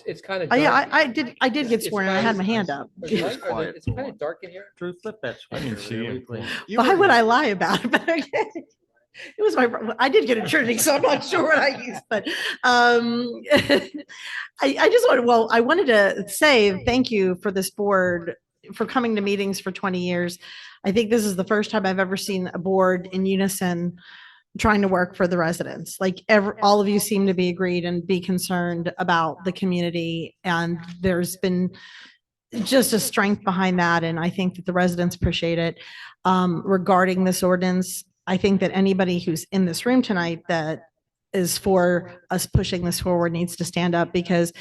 It's kind of. Oh, yeah, I did get sworn in. I had my hand up. It's kind of dark in here. Drew, flip that I switch. didn't see you. Why would I lie about it? But okay. It was I did get a Trinity, so I'm not sure what I used, but I just I wanted to say thank you for this board for coming to meetings for 20 years. I think this is the first time I've ever seen a board in unison trying to work for the residents. Like all of you seem to be agreed and be concerned about the community. And there's been just a strength behind that. And I think that the residents appreciate it. Regarding this ordinance, I think that anybody who's in this room tonight that is for us pushing this forward needs to stand up, because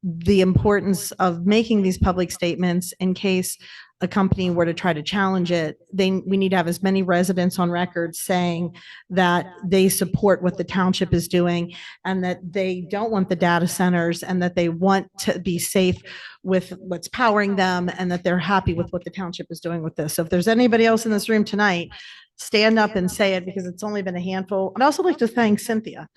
the importance of making these public statements in case a company were to try to challenge it, we need to have as many residents on record saying that they support what the township is doing and that they don't want the data centers and that they want to be safe with what's powering them and that they're happy with what the township is doing with this. So if there's anybody else in this room tonight, stand up and say it, because it's only been a handful. I'd also like to thank Cynthia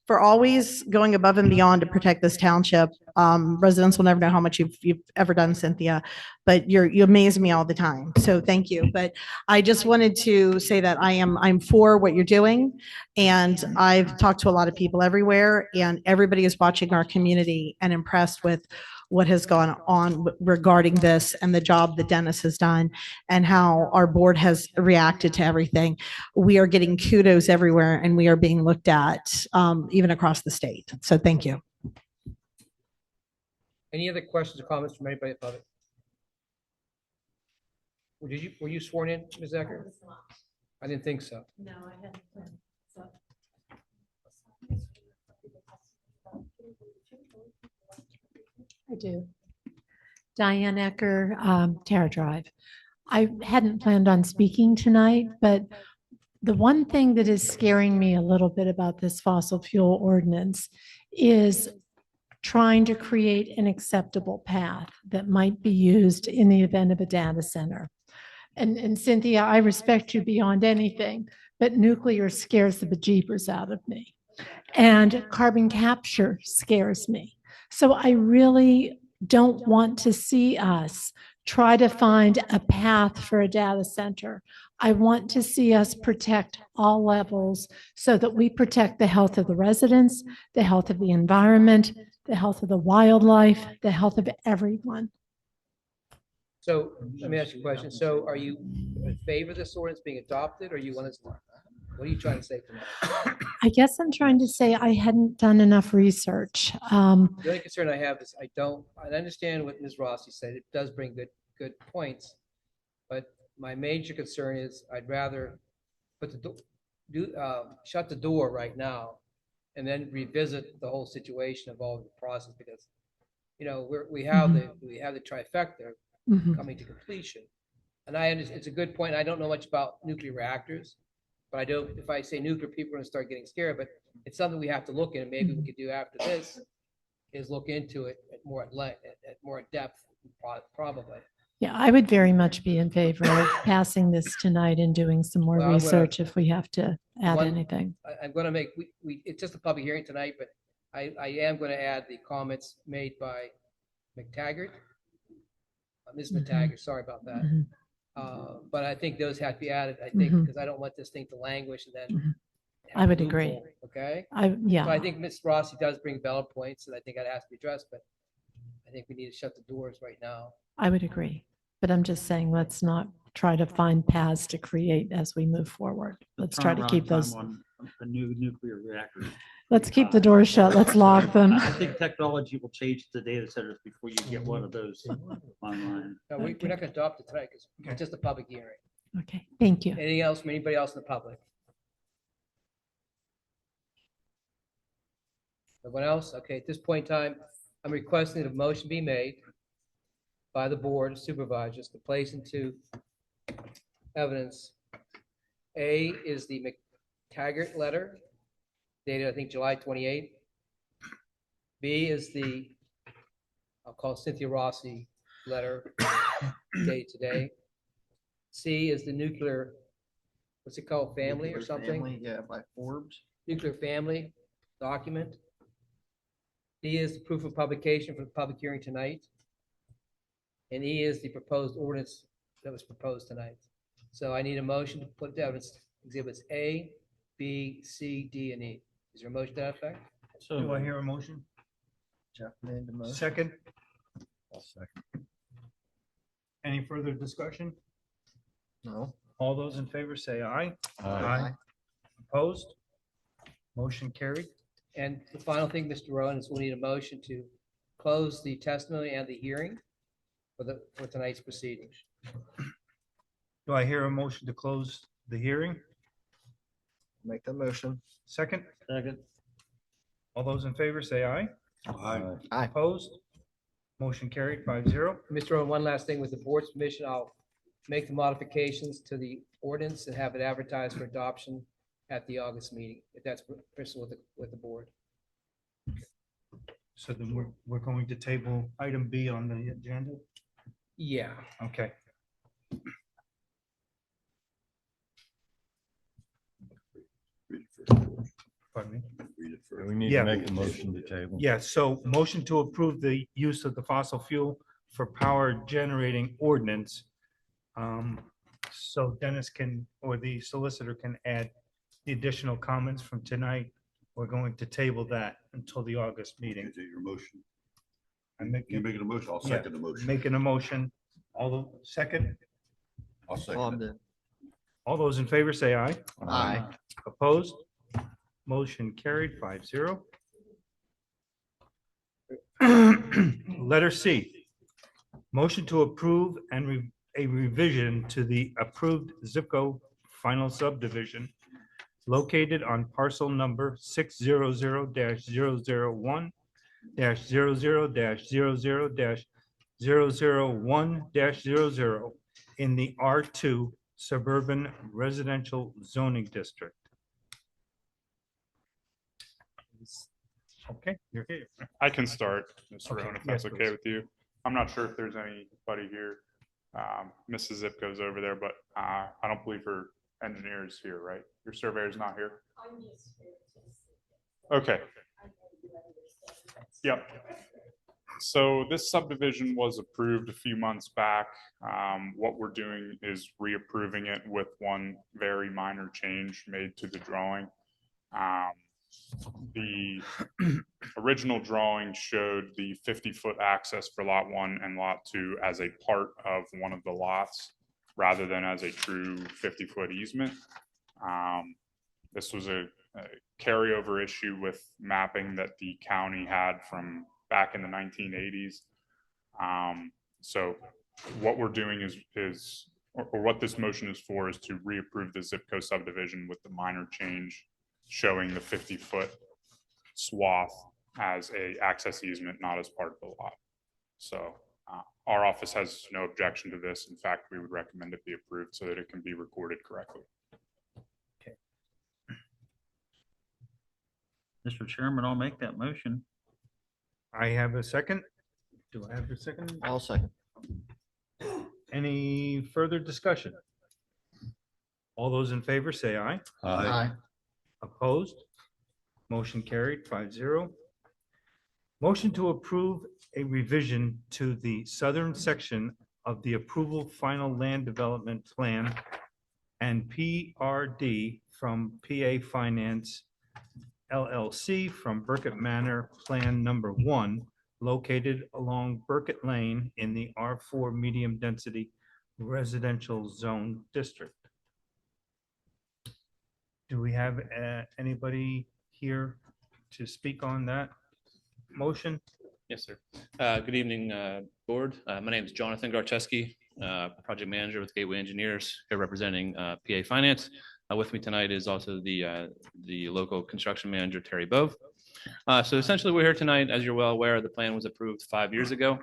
for always going above and beyond to protect this township. Residents will never know how much you've ever done, Cynthia, but you amaze me all the time. So thank you. But I just wanted to say that I'm for what you're doing. And I've talked to a lot of people everywhere, and everybody is watching our community and impressed with what has gone on regarding this and the job that Dennis has done and how our board has reacted to everything. We are getting kudos everywhere and we are being looked at even across the state. So thank you. Any other questions or comments from anybody in the public? Were you sworn in, Ms. Ecker? I didn't think so. No, I hadn't. So. I do. Diane Ecker, Terra Drive. I hadn't planned on speaking tonight, but the one thing that is scaring me a little bit about this fossil fuel ordinance is trying to create an acceptable path that might be used in the event of a data center. And Cynthia, I respect you beyond anything, but nuclear scares the bejeepers out of me. And carbon capture scares me. So I really don't want to see us try to find a path for a data center. I want to see us protect all levels so that we protect the health of the residents, the health of the environment, the health of the wildlife, the health of everyone. So let me ask you a question. So are you in favor of this ordinance being adopted, or you want to, what are you trying to say tonight? I guess I'm trying to say I hadn't done enough research. The only concern I have is I understand what Ms. Rossi said. It does bring good points. But my major concern is I'd rather put shut the door right now and then revisit the whole situation of all the process, because, you know, we have the trifecta coming to completion. And I understand it's a good point. I don't know much about nuclear reactors, but I do. If I say nuclear, people are going to start getting scared. But it's something we have to look at, and maybe we could do after this is look into it at more depth, probably. Yeah, I would very much be in favor of passing this tonight and doing some more Well, research if we have to add anything. I'm going to make it's just a public hearing tonight, but I am going to add the comments made by McTaggart, Ms. McTaggart. Sorry about that. But I think those have to be added. I think because I don't want this thing to languish and then I would agree. loophole, Okay? Yeah. So I think Ms. Rossi does bring valid points, and I think that has to be addressed, but I think we need to shut the doors right now. I would agree. But I'm just saying, let's not try to find paths to create as we move forward. Let's try to Turnaround keep time those, on a new nuclear reactor. let's keep the doors shut. Let's lock them. I think technology will change the data centers before you get one of those online. No, we're not going to adopt it tonight because it's just a public hearing. Okay, thank you. Anything else from anybody else in the public? No one else? Okay, at this point in time, I'm requesting that a motion be made by the Board of Supervisors to place into evidence. A is the McTaggart letter dated, I think, July 28th. B is the, I'll call Cynthia Rossi letter dated today. C is the nuclear, what's it called, family or Nuclear something? Family, yeah, by Forbes. Nuclear family document. D is the proof of publication for the public hearing tonight. And E is the proposed ordinance that was proposed tonight. So I need a motion to put the evidence exhibits A, B, C, D, and E. Is there a motion to that effect? So do I hear a motion? Jeff made the motion. Second, I'll second. any further discussion? No. All those in favor say aye. Aye. Opposed? Motion carried. And the final thing, Mr. Rowan, is we'll need a motion to close the testimony and the hearing for tonight's proceedings. Do I hear a motion to close the hearing? Make the motion. Second, Second. all those in favor say aye. Aye. Aye. Opposed? Motion carried 5-0. Mr. Rowan, one last thing, with the board's permission, I'll make the modifications to the ordinance and have it advertised for adoption at the August meeting, if that's permissible with the board. So then we're going to table item B on the agenda? Yeah. Okay. Pardon me? We need Yeah. to make a motion to table. Yeah, so motion to approve the use of the fossil fuel for power generating ordinance. So Dennis can, or the solicitor can add the additional comments from tonight. We're going to table that until the August meeting. Is it your motion? I'm You making a motion? I'll second the motion. Making a motion. All the second, I'll second it. all those in favor say aye. Aye. Opposed? Motion carried 5-0. Letter C, motion to approve and a revision to the approved Zipco final subdivision located on parcel number 600-00-00-00-001-00 in the R2 Suburban Residential Zoning District. Okay, you're here. I can start, Mr. Okay, Rowan, if yes, that's okay please. with you. I'm not sure if there's anybody here. Mrs. Zipko's over there, but I don't believe her engineer is here, right? Your surveyor's not here? Okay. Yep. So this subdivision was approved a few months back. What we're doing is reapproving it with one very minor change made to the drawing. The original drawing showed the 50-foot access for lot 1 and lot 2 as a part of one of the lots rather than as a true 50-foot easement. This was a carryover issue with mapping that the county had from back in the 1980s. So what we're doing or what this motion is for is to reapprove the Zipco subdivision with the minor change showing the 50-foot swath as a access easement, not as part of the lot. So our office has no objection to this. In fact, we would recommend it be approved so that it can be recorded correctly. Mr. Chairman, I'll make that motion. I have a second. Do I have a second? I'll second. Any further discussion? All those in favor say aye. Aye. Opposed? Motion carried 5-0. Motion to approve a revision to the southern section of the approval final land development plan and PRD from PA Finance LLC from Burkett Manor Plan Number 1, located along Burkett Lane in the R4 Medium Density Residential Zone District. Do we have anybody here to speak on that motion? Yes, sir. Good evening, board. My name is Jonathan Garcheski, project manager with Gateway Engineers, here representing PA Finance. With me tonight is also the local construction manager, Terry Bove. So essentially, we're here tonight, as you're well aware, the plan was approved 5 years ago.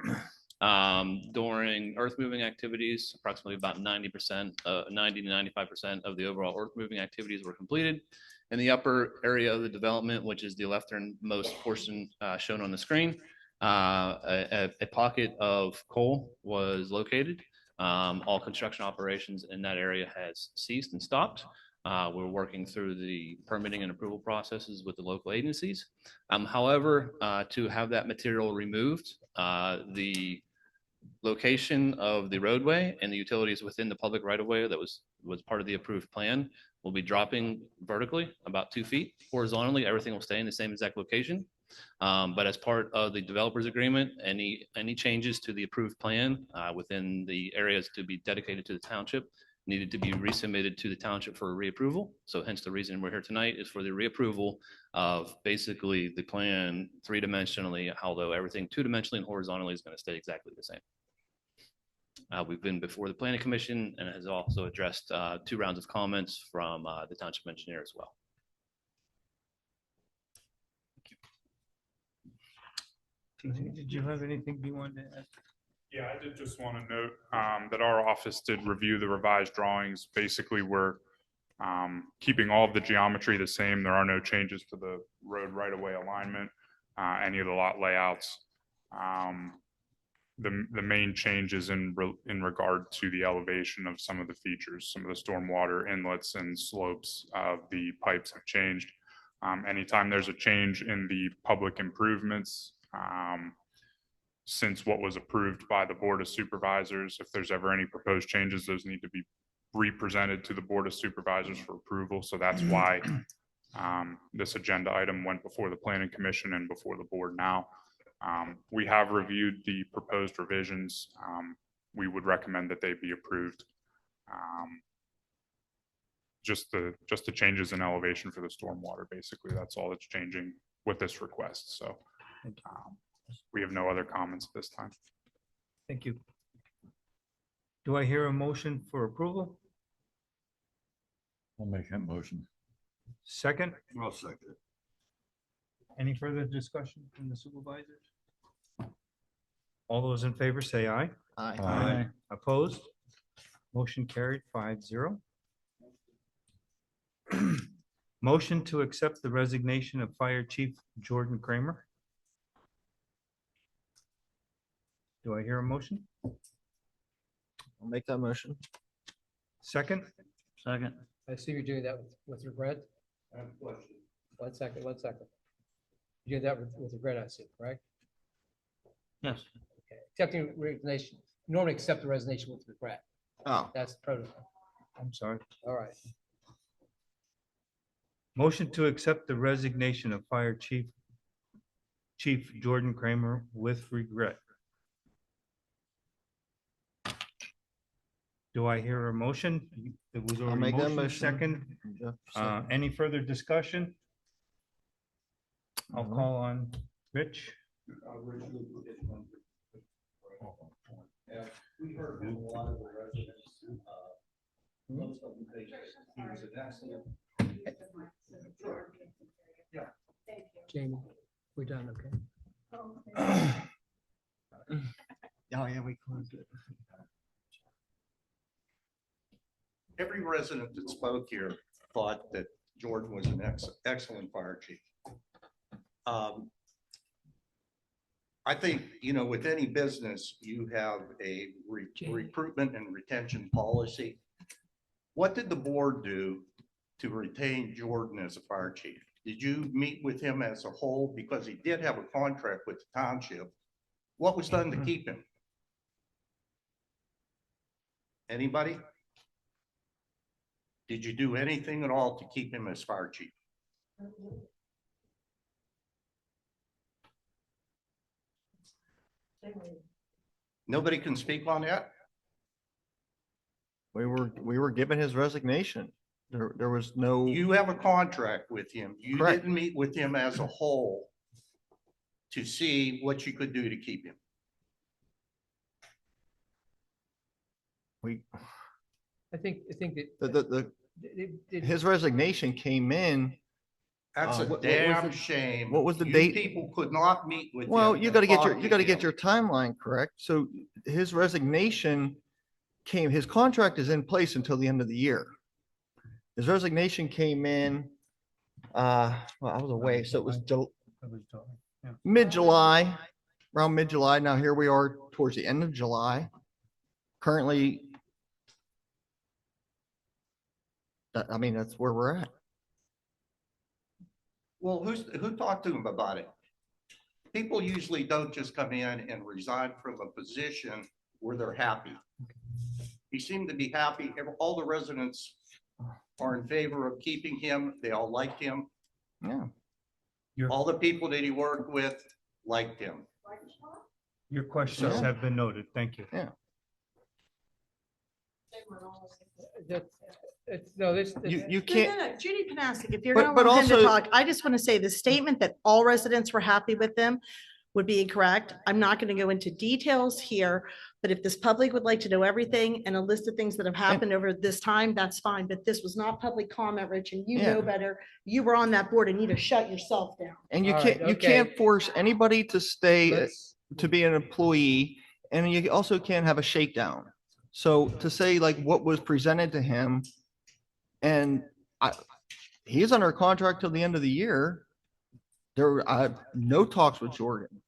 During earth moving activities, approximately about 90% to 95% of the overall earth moving activities were completed. In the upper area of the development, which is the lefternmost portion shown on the screen, a pocket of coal was located. All construction operations in that area has ceased and stopped. We're working through the permitting and approval processes with the local agencies. However, to have that material removed, the location of the roadway and the utilities within the public right-of-way that was part of the approved plan will be dropping vertically about 2 feet. Horizontally, everything will stay in the same exact location. But as part of the developer's agreement, any changes to the approved plan within the areas to be dedicated to the township needed to be resubmitted to the township for reapproval. So hence the reason we're here tonight is for the reapproval of basically the plan 3-dimensionally, although everything 2-dimensionally and horizontally is going to stay exactly the same. We've been before the planning commission and has also addressed 2 rounds of comments from the township engineer as well. Did you have anything you wanted to add? Yeah, I did just want to note that our office did review the revised drawings. Basically, we're keeping all of the geometry the same. There are no changes to the road right-of-way alignment, any of the lot layouts. The main changes in regard to the elevation of some of the features, some of the stormwater inlets and slopes of the pipes have changed. Anytime there's a change in the public improvements, since what was approved by the Board of Supervisors, if there's ever any proposed changes, those need to be re-presented to the Board of Supervisors for approval. So that's why this agenda item went before the Planning Commission and before the board now. We have reviewed the proposed revisions. We would recommend that they be approved. Just the changes in elevation for the stormwater, basically, that's all that's changing with this request. So we have no other comments at this time. Thank you. Do I hear a motion for approval? I'll make that motion. Second? I'll second it. Any further discussion from the supervisors? All those in favor say aye. Aye. Aye. Opposed? Motion carried 5-0. Motion to accept the resignation of Fire Chief Jordan Kramer. Do I hear a motion? I'll make that motion. Second? Second. I assume you're doing that with regret? I have a question. 1 second. You did that with regret, I assume, correct? Yes. Okay. Accepting resignation, you normally accept the resignation with regret. Oh. That's the protocol. I'm sorry. All right. Motion to accept the resignation of Fire Chief Jordan Kramer with regret. Do I hear a motion? It was I'll already make that motion, motion. second. Jeff, Any further discussion? I'll call on Rich. We heard from a lot of the residents. Most of them think he was an excellent. Yeah. Jamie, we're done, okay? Oh, yeah, we closed it. Every resident that spoke here thought that Jordan was an excellent fire chief. I think, with any business, you have a recruitment and retention policy. What did the board do to retain Jordan as a fire chief? Did you meet with him as a whole? Because he did have a contract with the township. What was done to keep him? Anybody? Did you do anything at all to keep him as fire chief? Nobody can speak on that? We were given his resignation. There was no. You have a contract with him. You Correct. didn't meet with him as a whole to see what you could do to keep him. I think The that. his resignation came in. That's a what was damn it- shame. What was the You date? people could not meet with him. Well, you and got to get talk your, you got to him. get your timeline correct. So his resignation came, his contract is in place until the end of the year. His resignation came in, well, I was away, so it was mid-July, around mid-July. Now here we are towards the end of July. Currently, I mean, that's where we're at. Well, who talked to him about it? People usually don't just come in and resign from a position where they're happy. He seemed to be happy. All the residents are in favor of keeping him. They all liked him. Yeah. All the people that he worked with liked him. Your questions have been noted. Thank you. Yeah. No, this. You can't. No, Judy Panasic, if you're But- gonna but allow him to also- talk, I just want to say the statement that all residents were happy with them would be incorrect. I'm not going to go into details here, but if this public would like to know everything and a list of things that have happened over this time, that's fine. But this was not public comment, Rich, and you know Yeah. better. You were on that board and you need to shut yourself down. And you All can't, right, you okay. can't force anybody to stay, Let's- to be an employee, and you also can't have a shakedown. So to say like what was presented to him, and he's under contract till the end of the year. There were no talks with Jordan.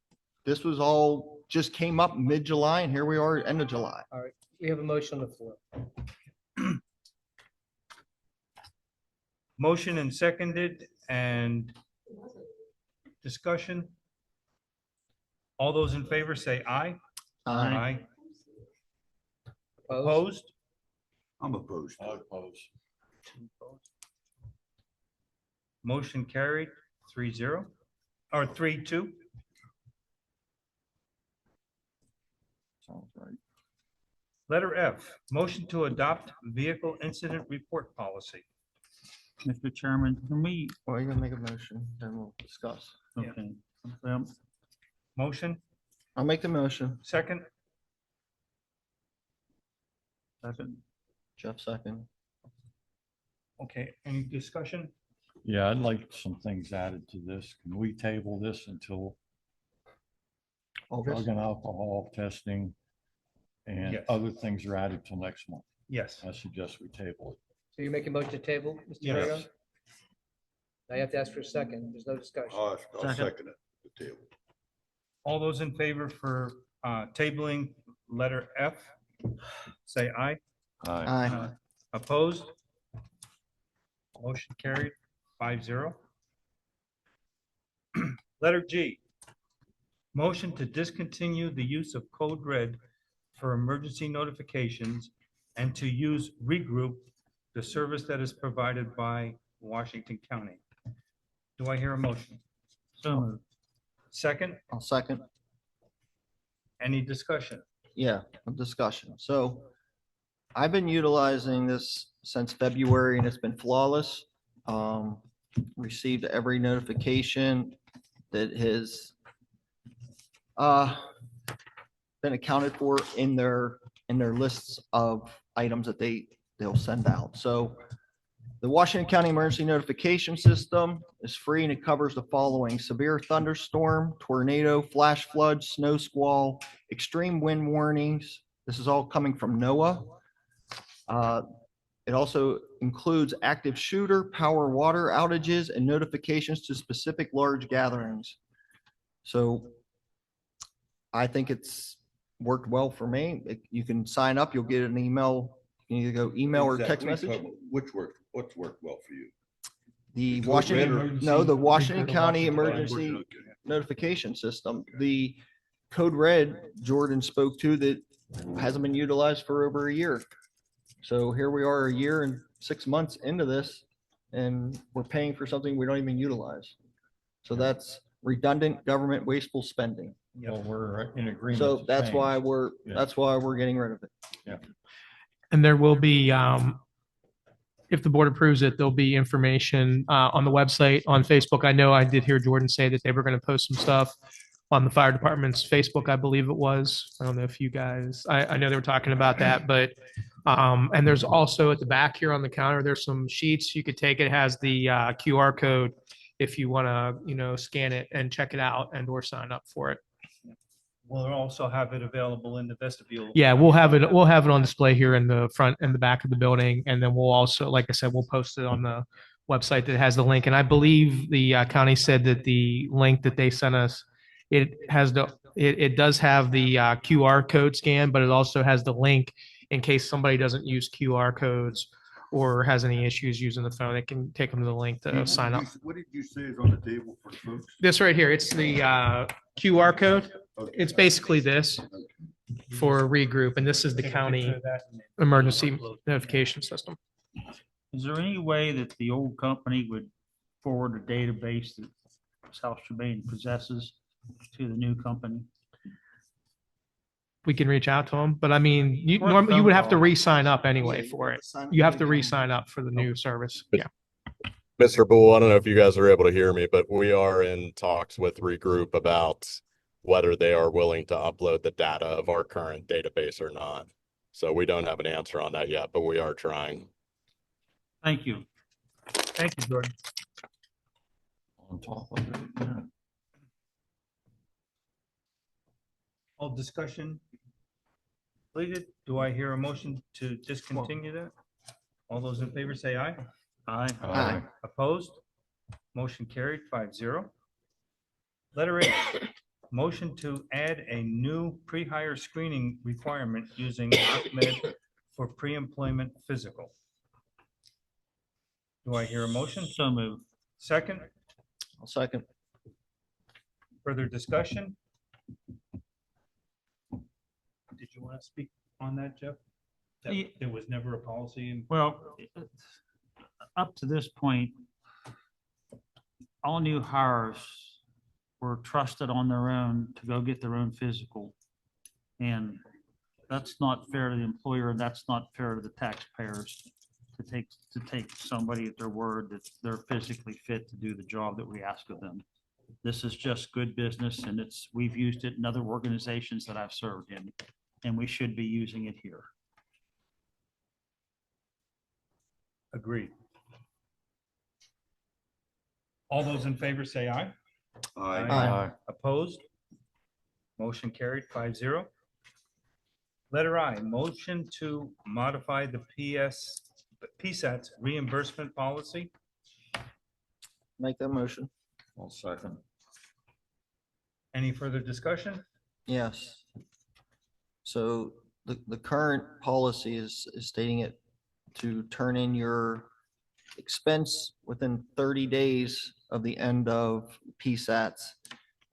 This was all just came up mid-July, and here we are, end of July. All right, we have a motion on the floor. Motion and seconded and discussion. All those in favor say aye. Aye. Opposed? I'm opposed. I oppose. Motion carried 3-0 or 3-2. Sounds right. Letter F, motion to adopt vehicle incident report policy. Mr. Chairman, can we, Well, you're gonna make a motion, then we'll discuss. okay. Motion, I'll make the motion. second, Second. Jeff second. okay, any discussion? Yeah, I'd like some things added to this. Can we table this until drug August. and alcohol testing and Yes. other things are added till next month? Yes. I suggest we table it. So you make a motion to table, Mr. Yes. Borrego? Now you have to ask for a second. There's no discussion. I'll Second. second it, the table. All those in favor for tabling letter F, say aye. Aye. Opposed? Motion carried 5-0. Letter G, motion to discontinue the use of Code Red for emergency notifications and to use Regroup, the service that is provided by Washington County. Do I hear a motion? So moved. Second, I'll second. any discussion? Yeah, a discussion. So I've been utilizing this since February and it's been flawless. Received every notification that has been accounted for in their lists of items that they'll send out. So the Washington County Emergency Notification System is free and it covers the following: severe thunderstorm, tornado, flash flood, snow squall, extreme wind warnings. This is all coming from NOAA. It also includes active shooter, power water outages, and notifications to specific large gatherings. So I think it's worked well for me. You can sign up, you'll get an email. You can either go email or text Exactly. message. What's worked well for you? The Code Washington, Red or- no, the Washington County Washington. Emergency Okay. Notification System. The Code Red Jordan spoke to that hasn't been utilized for over a year. So here we are, a year and 6 months into this and we're paying for something we don't even utilize. So that's redundant government wasteful spending. Well, we're in agreement. So to that's why change. we're, Yeah. that's why we're getting rid of it. Yeah. And there will be, if the board approves it, there'll be information on the website, on Facebook. I know I did hear Jordan say that they were going to post some stuff on the fire department's Facebook, I believe it was. I don't know if you guys, I know they were talking about that, but, and there's also at the back here on the counter, there's some sheets you could take. It has the QR code if you want to, scan it and check it out and or sign up for it. We'll also have it available in the vestibule. Yeah, we'll have it on display here in the front and the back of the building. And then we'll also, like I said, we'll post it on the website that has the link. And I believe the county said that the link that they sent us, it does have the QR code scan, but it also has the link in case somebody doesn't use QR codes or has any issues using the phone. It can take them to the link to sign up. What did you say is on the table for folks? This right here, it's the QR code. It's basically this for a regroup, and this is the county emergency notification system. Is there any way that the old company would forward a database that South Shebane possesses to the new company? We can reach out to them, but I mean, you normally you would have to re-sign up anyway for it. You have to re-sign up for the new service. Yeah. Mr. Bull, I don't know if you guys are able to hear me, but we are in talks with Regroup about whether they are willing to upload the data of our current database or not. So we don't have an answer on that yet, but we are trying. Thank you. Thank you, Jordan. On top of it, yeah. All discussion completed. Do I hear a motion to discontinue that? All those in favor say aye. Aye. Aye. Opposed? Motion carried 5-0. Letter A, motion to add a new pre-hire screening requirement using Ahmed for pre-employment physical. Do I hear a motion? So moved. Second, I'll second. further discussion? Did you want to speak on that, Jeff? That Ye- there was never a policy in. Well, up to this point, all new hires were trusted on their own to go get their own physical. And that's not fair to the employer, and that's not fair to the taxpayers to take somebody at their word that they're physically fit to do the job that we ask of them. This is just good business, and we've used it in other organizations that I've served in, and we should be using it here. Agreed. All those in favor say aye. Aye. Opposed? Motion carried 5-0. Letter I, motion to modify the PSAT's reimbursement policy. Make that motion. I'll second. Any further discussion? Yes. So the current policy is stating it to turn in your expense within 30 days of the end of PSATs.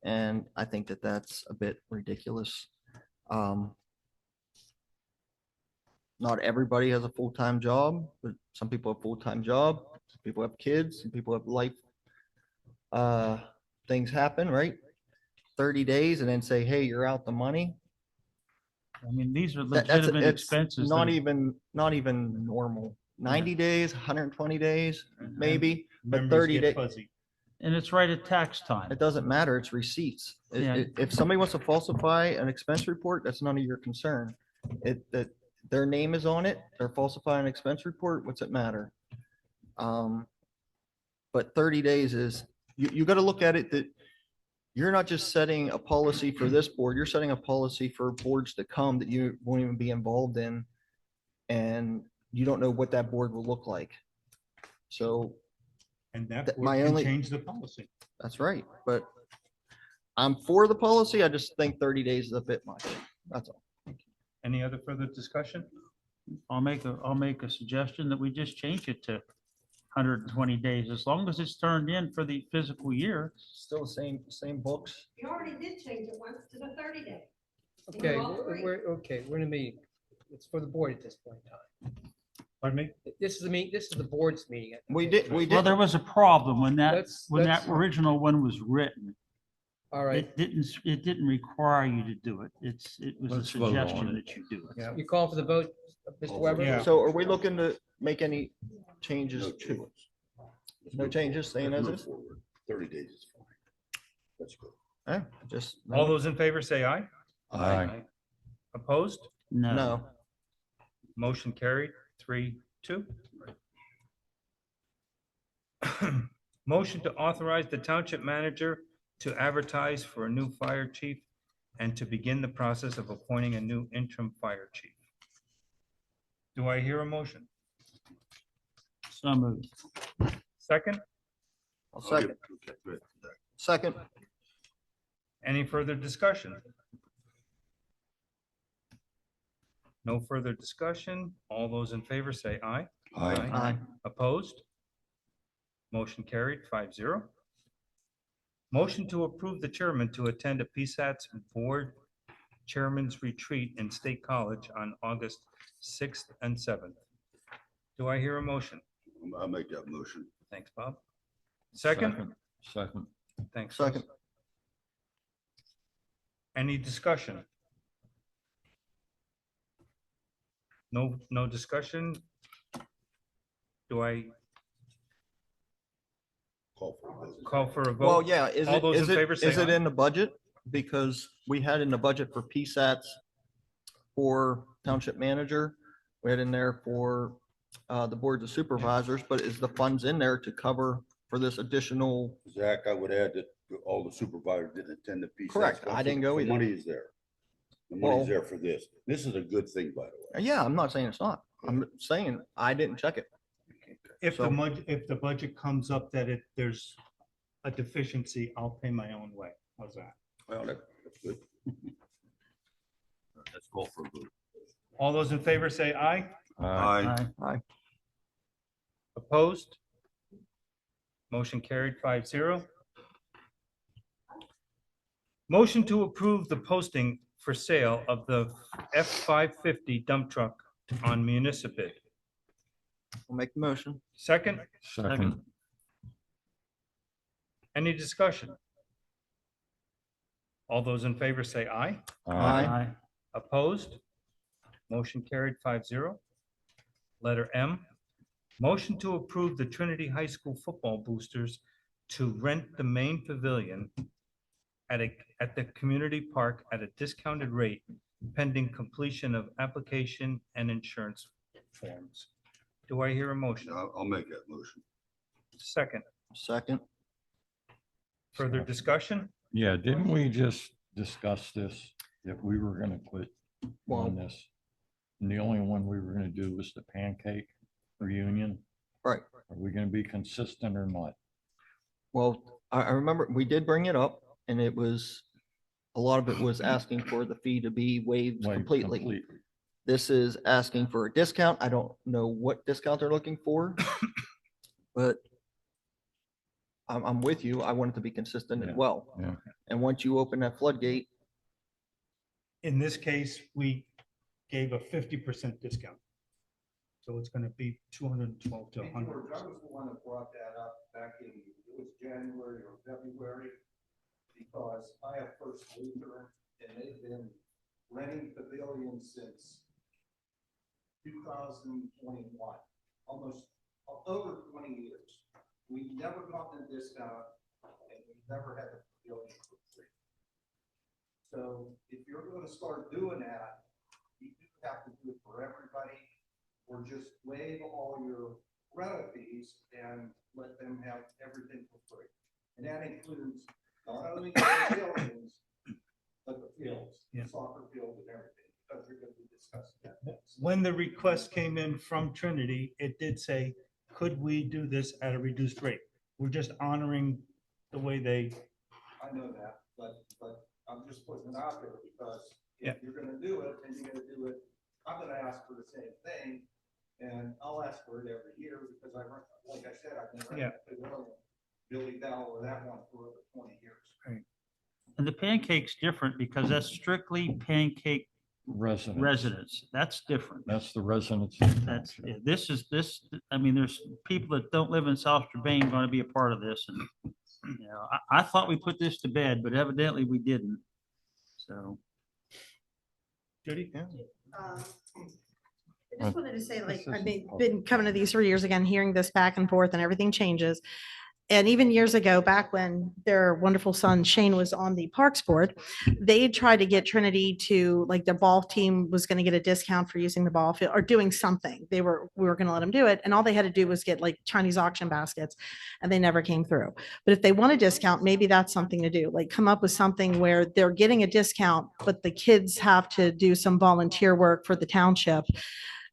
And I think that that's a bit ridiculous. Not everybody has a full-time job, but some people have full-time job, some people have kids, some people have life. Things happen, right? 30 days and then say, hey, you're out the money. I mean, these are That's legitimate it's expenses. not that- even normal. 90 days, 120 days, maybe, but Memories 30 get days. fuzzy. And it's right at tax time. It doesn't matter. It's receipts. Yeah. If somebody wants to falsify an expense report, that's none of your concern. That their name is on it, they're falsifying an expense report, what's it matter? But 30 days is, you got to look at it that you're not just setting a policy for this board, you're setting a policy for boards to come that you won't even be involved in. And you don't know what that board will look like. So And that That- board my can only- change the policy. that's right. But I'm for the policy. I just think 30 days is a bit much. That's all. Any other further discussion? I'll make a suggestion that we just change it to 120 days, as long as it's turned in for the fiscal year. Still the same books. You already did change it once to the 30 day. Okay, we're in a meeting. It's for the board at this point in time. Pardon me? This is the board's meeting. We did. Well, there was a problem when that, Let's- when that let's- original one was written. All right. It didn't require you to do it. It was a Let's vote on suggestion it. that you do it. You call for the vote, Mr. Weber? So are we looking to make any changes to it? No changes, staying as is? 30 days is fine. That's good. Yeah, just. All those in favor say aye. Aye. Opposed? No. Motion carried, 3-2. Motion to authorize the township manager to advertise for a new fire chief and to begin the process of appointing a new interim fire chief. Do I hear a motion? So moved. Second? I'll second. Second. Any further discussion? No further discussion. All those in favor say aye. Aye. Opposed? Motion carried, 5-0. Motion to approve the chairman to attend a PSAT's Board Chairman's Retreat in State College on August 6th and 7th. Do I hear a motion? I'll make that motion. Thanks, Bob. Second? Second. Thanks. Second. Any discussion? No discussion? Do I call for a vote? Well, yeah, is All it, those in is it, favor say is it aye. in the budget? Because we had in the budget for PSATs for township manager. We had in there for the boards of supervisors, but is the funds in there to cover for this additional? Zach, I would add that all the supervisors didn't attend the PSATs. Correct. I didn't go The either. money is there. The Well- money's there for this. This is a good thing, by the way. Yeah, I'm not saying it's not. I'm saying I didn't check it. If So- if the budget comes up that there's a deficiency, I'll pay my own way. How's that? Well, that's good. Let's call for a vote. All those in favor say aye. Aye. Aye. Opposed? Motion carried, 5-0. Motion to approve the posting for sale of the F-550 dump truck on municipal bid. We'll make the motion. Second? Second. Any discussion? All those in favor say aye. Aye. Opposed? Motion carried, 5-0. Letter M, motion to approve the Trinity High School football boosters to rent the main pavilion at the community park at a discounted rate pending completion of application and insurance forms. Do I hear a motion? I'll make that motion. Second, Second. further discussion? Yeah, didn't we just discuss this, that we were gonna put on this? And the only one we were gonna do was the pancake reunion. Right. Are we gonna be consistent or not? Well, I remember we did bring it up and it was, a lot of it was asking for the fee to be waived Waived completely. completely. This is asking for a discount. I don't know what discount they're looking for. But I'm with you. I want it to be consistent as Yeah, well. yeah. And once you open that floodgate, In this case, we gave a 50% discount. So it's gonna be 212 to 100. I was the one that brought that up back in, it was January or February, because I have First Lutheran, and they've been renting pavilions since 2021, almost over 20 years. We've never gotten a discount, and we've never had a pavilion for free. So if you're gonna start doing that, you do have to do it for everybody, or just waive all your rental fees and let them have everything for free. And that includes not only the pavilions, but the fields, Yeah. the soccer field and everything, because you're gonna be discussing that next. When the request came in from Trinity, it did say, could we do this at a reduced rate? We're just honoring the way they, I know that, but I'm just putting it out there because Yeah. if you're gonna do it, then you're gonna do it, I'm gonna ask for the same thing. And I'll ask for it every year because like I said, I've been renting that pavilion, Billy Bell or that one for over 20 years. And the pancake's different because that's strictly pancake Residents. residents. That's different. That's the residents. That's, I mean, there's people that don't live in South Strabane going to be a part of this. And, you know, I thought we put this to bed, but evidently we didn't. So. Judy? I just wanted to say, like, I've been coming to these for years again, hearing this back and forth and everything changes. And even years ago, back when their wonderful son Shane was on the Parks Board, they tried to get Trinity to, like, their ball team was going to get a discount for using the ball field or doing something. We were going to let them do it. And all they had to do was get like Chinese auction baskets, and they never came through. But if they want a discount, maybe that's something to do, like come up with something where they're getting a discount, but the kids have to do some volunteer work for the township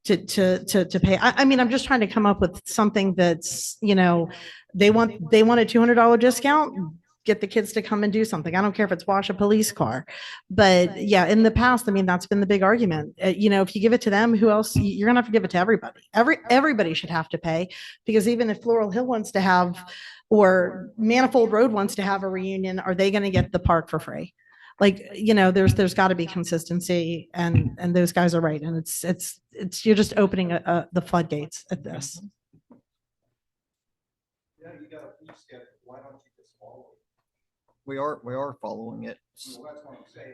to pay. I mean, I'm just trying to come up with something that's, you know, they want a $200 discount, get the kids to come and do something. I don't care if it's wash a police car. But yeah, in the past, I mean, that's been the big argument. You know, if you give it to them, who else? You're gonna have to give it to everybody. Everybody should have to pay, because even if Floral Hill wants to have, or Manifold Road wants to have a reunion, are they gonna get the park for free? Like, you know, there's got to be consistency, and those guys are right. And it's you're just opening the floodgates at this. Yeah, you got a fee schedule. Why don't you just follow it? We are following it.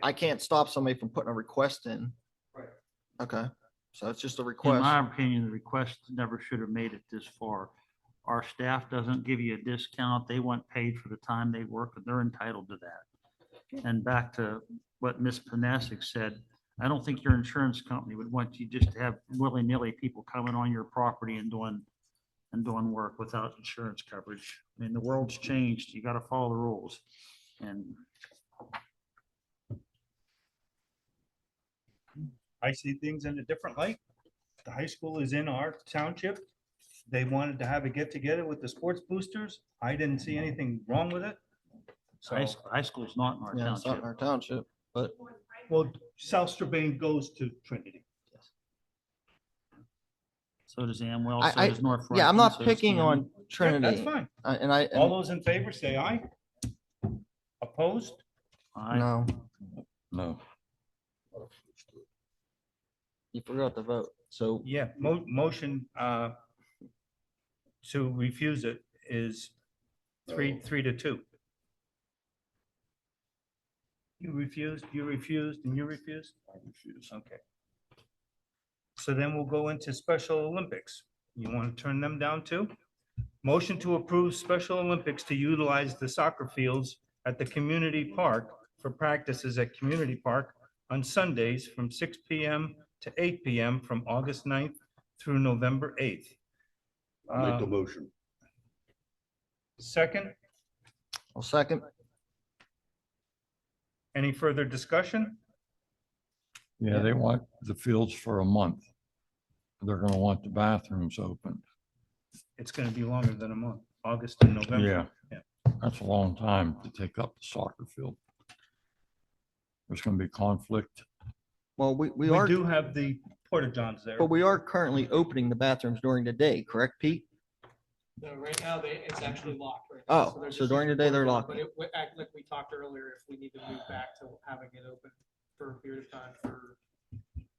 I can't stop somebody from putting a request in. Right. Okay, so it's just a In request. my opinion, the request never should have made it this far. Our staff doesn't give you a discount. They want paid for the time they work, and they're entitled to that. And back to what Ms. Panasic said, I don't think your insurance company would want you just to have willy-nilly people coming on your property and doing work without insurance coverage. I mean, the world's changed. You got to follow the rules. And I see things in a different light. The high school is in our township. They wanted to have a get together with the sports boosters. I didn't see anything wrong with it. So high school's not in our Yeah, it's not in township. our township, but well, South Strabane goes to Trinity. So does Amwell, so I does North. yeah, I'm Franklin, not so does picking Canton. on Trinity. That's fine. And All those in favor, say aye. Opposed? Aye. No. You forgot to vote. So Yeah, motion to refuse it is 3-2. You refused, and you refused? I refused. Okay. So then we'll go into Special Olympics. You want to turn them down too? Motion to approve Special Olympics to utilize the soccer fields at the community park for practices at Community Park on Sundays from 6 p.m. to 8 p.m. from August 9th through November 8th. I'll make the motion. Second, I'll second. any further discussion? Yeah, they want the fields for a month. They're gonna want the bathrooms open. It's going to be longer than a month, August and November. Yeah. That's a long time to take up the soccer field. There's gonna be conflict. Well, we We are, do have the porta johns there. but we are currently opening the bathrooms during the day, correct, Pete? No, right now, it's actually locked right Oh, now. they're so just during the using day they're porta locking. johns, But like we talked earlier, if we need to move back to having it open for a period of time for.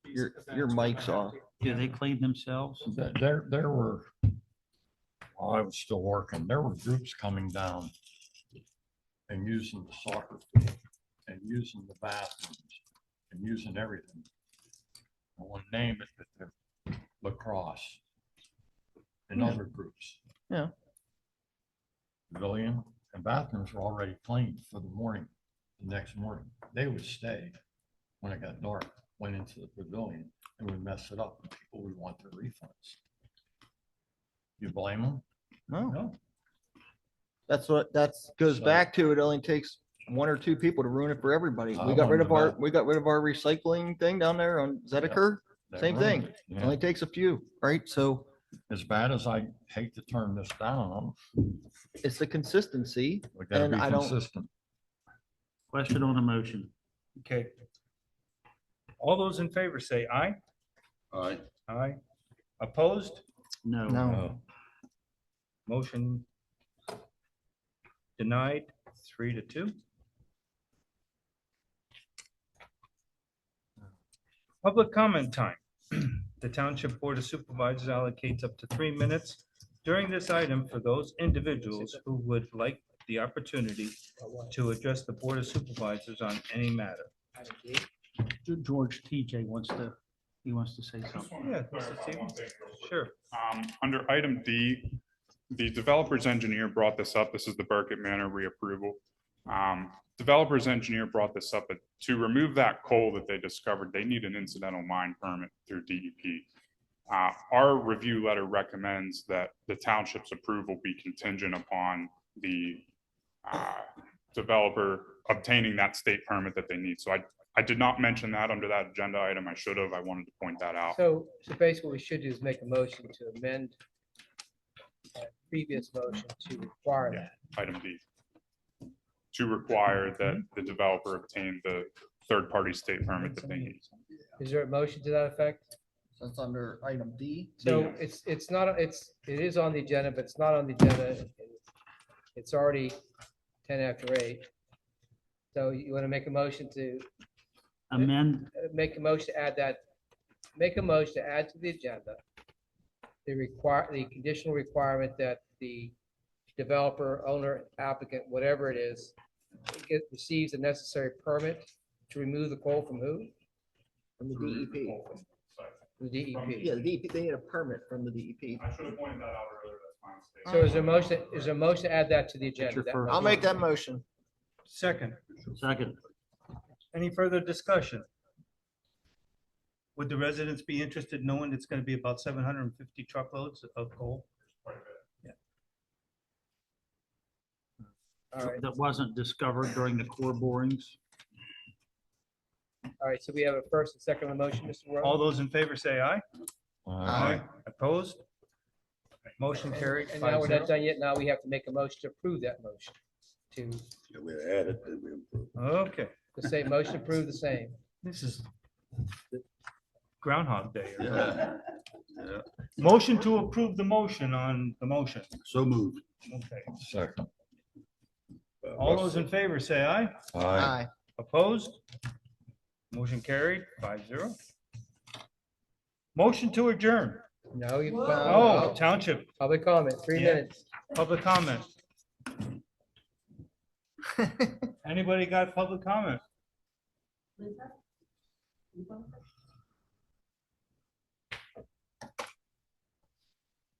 these Your events, your we might mic's have off. to. Do they clean themselves? There were, while I was still working, there were groups coming down and using the soccer field and using the bathrooms and using everything. I want to name it, but they're lacrosse and other groups. Yeah. Pavilion and bathrooms were already cleaned for the morning, the next morning. They would stay when it got dark, went into the pavilion and would mess it up. People would want their refunds. You blame them? No. That's goes So- back to, it only takes one or two people to ruin it for everybody. I We got rid wanted of our, to- we got rid of our recycling thing down there on Zedekar. That Same ruined thing. it, yeah. Only takes a few, right? So As bad as I hate to turn this down on them, it's the consistency, we gotta and be I don't, consistent. Question on the motion. Okay. All those in favor say aye. Aye. Aye. Opposed? No. no. Motion denied, 3-2. Public comment time. The Township Board of Supervisors allocates up to 3 minutes during this item for those individuals who would like the opportunity to address the Board of Supervisors on any matter. George TJ wants to say something. Yeah, Mr. Stevens. Sure. Under item D, the developer's engineer brought this up. This is the Burkett Manor reapproval. Developer's engineer brought this up, but to remove that coal that they discovered, they need an incidental mine permit through DEP. Our review letter recommends that the township's approval be contingent upon the developer obtaining that state permit that they need. So I did not mention that under that agenda item. I should have. I wanted to point that out. So basically what we should do is make a motion to amend that previous motion to require that. Item D. To require that the developer obtain the third-party state permit that they need. Is there a motion to that effect? That's under item D. So it is on the agenda, but it's not on the agenda. It's already 10 after 8. So you want to make a motion to Amend, make a motion to add that, make a motion to add to the agenda the conditional requirement that the developer, owner, applicant, whatever it is, receives the necessary permit to remove the coal from who? From the DEP. The DEP. Yeah, the DEP, they need a permit from the DEP. I should have pointed that out earlier. That's my mistake. So is there a motion to add that to the agenda? I'll make that motion. Second. second. Any further discussion? Would the residents be interested knowing it's going to be about 750 truckloads of coal? All right. That wasn't discovered during the core borings. All right, so we have a first and second on the motion, Mr. Rowe. All those in favor say aye. Aye. Opposed? Motion carried. And now we're 5-0. not done yet. Now we have to make a motion to approve that motion. To We add it, then we improve. Okay, the same motion approved the same. this is Groundhog Day. Yeah. Motion to approve the motion on the motion. So moved. Okay. Second. All those in favor say aye. Aye. Opposed? Motion carried 5-0. Motion to adjourn. No, you. Oh, Township, Public comment, 3 Yeah. minutes. public comment. Anybody got public comment?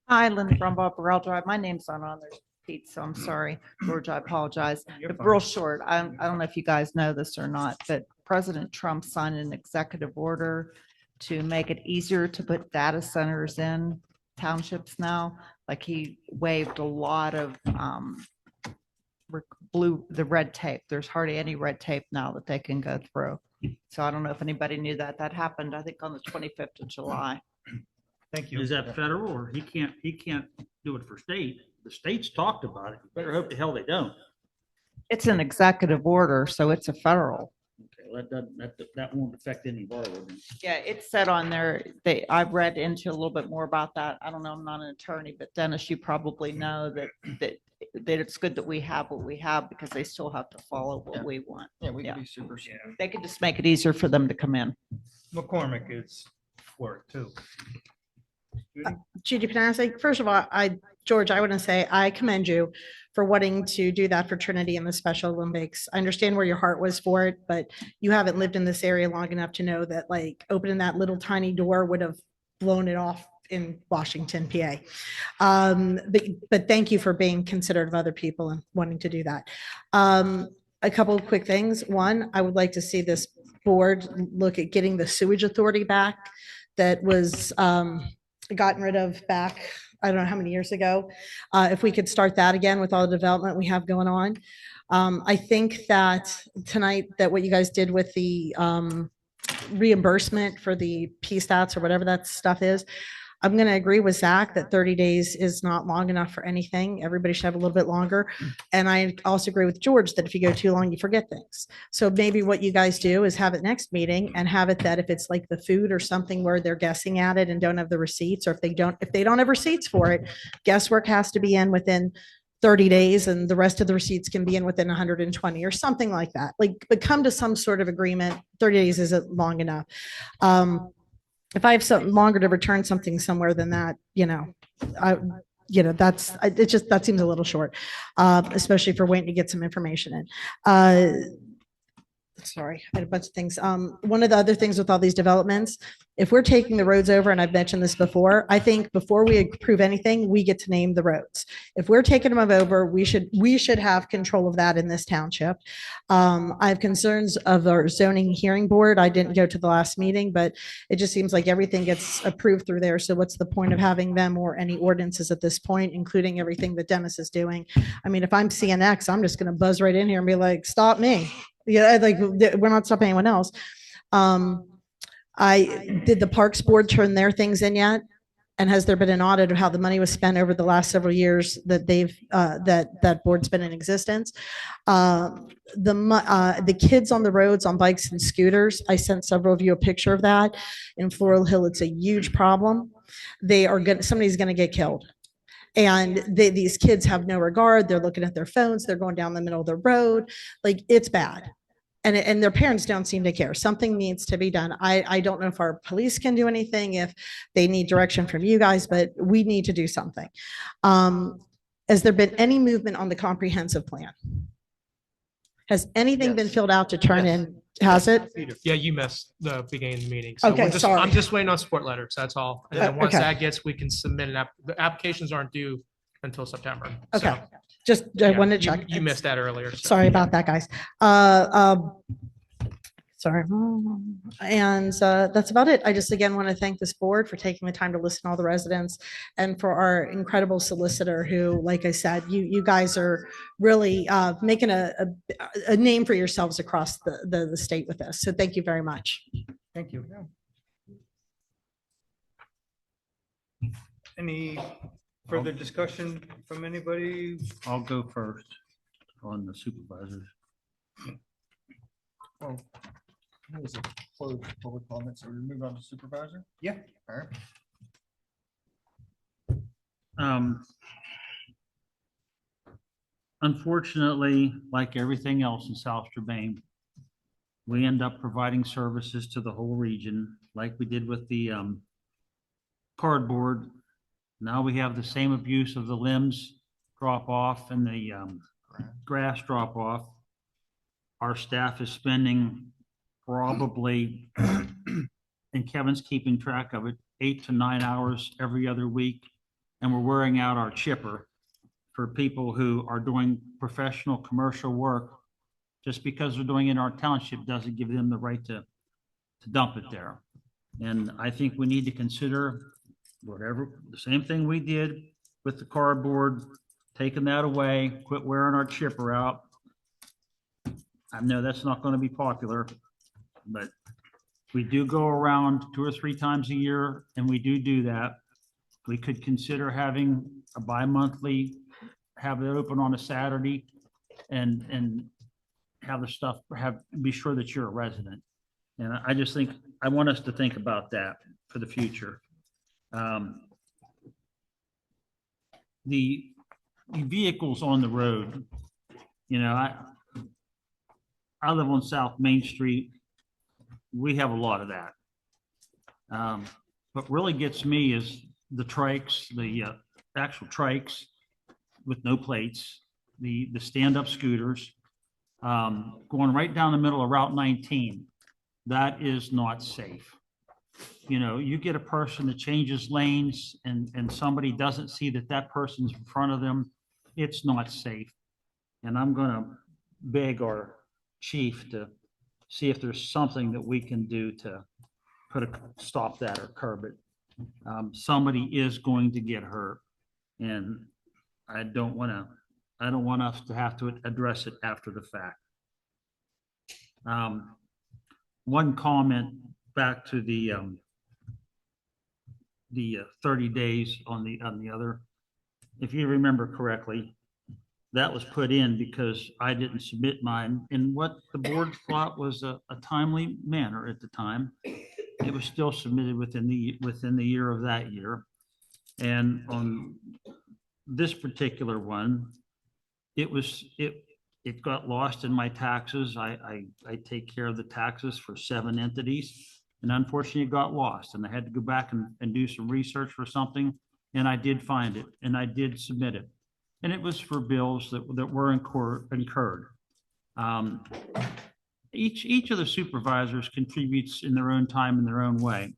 Hi, Linda Brumbaugh, Burrell Drive. My name's not on there, Pete, so I'm sorry. George, I apologize. You're But fine. real short, I don't know if you guys know this or not, but President Trump signed an executive order to make it easier to put data centers in townships now. Like he waived a lot of the red tape. There's hardly any red tape now that they can go through. So I don't know if anybody knew that. That happened, I think, on the 25th of July. Thank you. Is that federal or he can't do it for state? The states talked about it. You better hope the hell they don't. It's an executive order, so it's a federal. Okay, well, that won't affect any of our ordinance. Yeah, it's said on there, I've read into a little bit more about that. I don't know, I'm not an attorney, but Dennis, you probably know that it's good that we have what we have because they still have to follow what we want. Yeah, we Yeah. can be super. They could just make it easier for them to come in. McCormick is for it too. Judy, can I say, first of all, George, I want to say I commend you for wanting to do that for Trinity and the Special Olympics. I understand where your heart was for it, but you haven't lived in this area long enough to know that like opening that little tiny door would have blown it off in Washington, PA. But thank you for being considerate of other people and wanting to do that. A couple of quick things. One, I would like to see this board look at getting the sewage authority back that was gotten rid of back, I don't know how many years ago. If we could start that again with all the development we have going on. I think that tonight that what you guys did with the reimbursement for the PSTATs or whatever that stuff is, I'm going to agree with Zach that 30 days is not long enough for anything. Everybody should have a little bit longer. And I also agree with George that if you go too long, you forget things. So maybe what you guys do is have it next meeting and have it that if it's like the food or something where they're guessing at it and don't have the receipts, or if they don't have receipts for it, guesswork has to be in within 30 days and the rest of the receipts can be in within 120 or something like that. Like, but come to some sort of agreement. 30 days isn't long enough. If I have something longer to return something somewhere than that, that seems a little short, especially for waiting to get some information in. Sorry, I had a bunch of things. One of the other things with all these developments, if we're taking the roads over, and I've mentioned this before, I think before we approve anything, we get to name the roads. If we're taking them over, we should have control of that in this township. I have concerns of our zoning hearing board. I didn't go to the last meeting, but it just seems like everything gets approved through there. So what's the point of having them or any ordinances at this point, including everything that Dennis is doing? I mean, if I'm CNX, I'm just going to buzz right in here and be like, stop me. Yeah, like we're not stopping anyone else. Did the Parks Board turn their things in yet? And has there been an audit of how the money was spent over the last several years that that board's been in existence? The kids on the roads on bikes and scooters, I sent several of you a picture of that. In Floral Hill, it's a huge problem. Somebody's gonna get killed. And these kids have no regard. They're looking at their phones. They're going down the middle of the road. Like, it's bad. And their parents don't seem to care. Something needs to be done. I don't know if our police can do anything, if they need direction from you guys, but we need to do something. Has there been any movement on the comprehensive plan? Has anything been filled out to turn in? Has it? Yeah, you missed the beginning of the meeting. So Okay, sorry. I'm just waiting on support letters. That's all. And then once Okay. that gets, we can submit the applications aren't due until September. Okay. So, Just I wanted to you- check. You missed that earlier. so. Sorry about that, guys. Sorry. And that's about it. I just again want to thank this board for taking the time to listen to all the residents and for our incredible solicitor who, like I said, you guys are really making a name for yourselves across the state with this. So thank you very much. Thank you. Any further discussion from anybody? I'll go first on the supervisors. Well, that was a closed public comment, so we move on to supervisor? Yeah. All right. Unfortunately, like everything else in South Strabane, we end up providing services to the whole region, like we did with the cardboard. Now we have the same abuse of the limbs drop off and the grass drop off. Our staff is spending probably, and Kevin's keeping track of it, 8 to 9 hours every other week. And we're wearing out our chipper for people who are doing professional commercial work. Just because they're doing it in our township doesn't give them the right to dump it there. And I think we need to consider the same thing we did with the cardboard, taking that away, quit wearing our chipper out. I know that's not going to be popular, but we do go around 2 or 3 times a year, and we do that. We could consider having a bi-monthly, have it open on a Saturday, and have the stuff, be sure that you're a resident. And I just think, I want us to think about that for the future. The vehicles on the road, I live on South Main Street. We have a lot of that. What really gets me is the trikes, the actual trikes with no plates, the stand-up scooters, going right down the middle of Route 19. That is not safe. You get a person that changes lanes and somebody doesn't see that person's in front of them, it's not safe. And I'm going to beg our chief to see if there's something that we can do to stop that or curb it. Somebody is going to get hurt, and I don't want us to have to address it after the fact. One comment back to the 30 days on the other. If you remember correctly, that was put in because I didn't submit mine in what the board thought was a timely manner at the time. It was still submitted within the year of that year. And on this particular one, it got lost in my taxes. I take care of the taxes for 7 entities. And unfortunately, it got lost and I had to go back and do some research for something. And I did find it and I did submit it. And it was for bills that were incurred. Each of the supervisors contributes in their own time in their own way.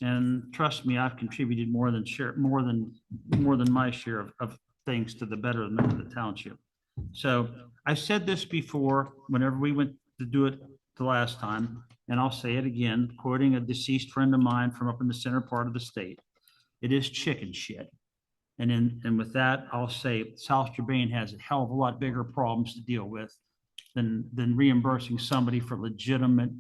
And trust me, I've contributed more than my share of things to the betterment of the township. So I said this before, whenever we went to do it the last time, and I'll say it again, quoting a deceased friend of mine from up in the center part of the state. It is chicken shit. And with that, I'll say South Strabane has a hell of a lot bigger problems to deal with than reimbursing somebody for legitimate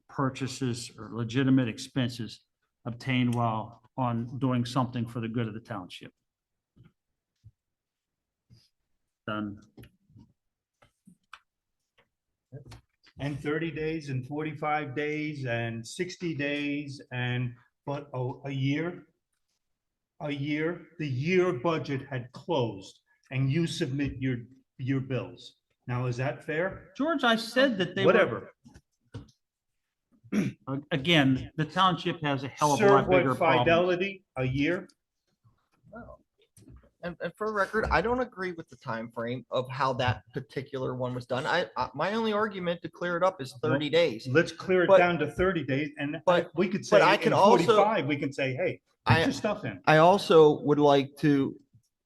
purchases or legitimate expenses obtained while on doing something for the good of the township. Done. And 30 days and 45 days and 60 days but a year, the year budget had closed and you submit your bills. Now, is that fair? George, I said that they Whatever. Again, the township has a hell of a Serve lot what bigger problem. fidelity, a year? And for the record, I don't agree with the time frame of how that particular one was done. My only argument to clear it up is 30 days. Let's clear it But- down to 30 days and we could but say I can in also- 45, we can say, hey, put your stuff in. I also would like to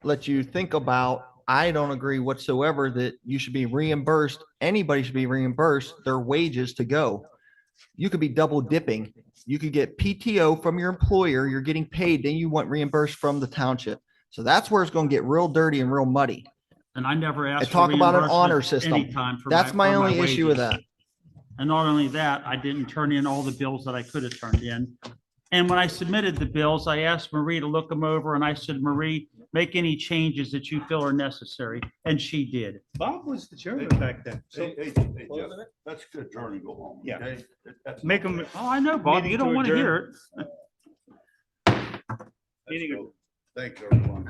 let you think about, I don't agree whatsoever that you should be reimbursed, anybody should be reimbursed their wages to go. You could be double dipping. You could get PTO from your employer, you're getting paid, then you want reimbursed from the township. So that's where it's going to get real dirty and real muddy. And I never asked. I talk for about an reimbursement honor system. anytime for That's my for only issue with wages. that. And not only that, I didn't turn in all the bills that I could have turned in. And when I submitted the bills, I asked Marie to look them over and I said, Marie, make any changes that you feel are necessary. And she did. Bob was the chairman back then. So Hey, Jeff, let's adjourn and go home. Yeah. Okay? That's- make them. Oh, I know, Bob. You don't want to hear it. Let's go. Thanks, everyone.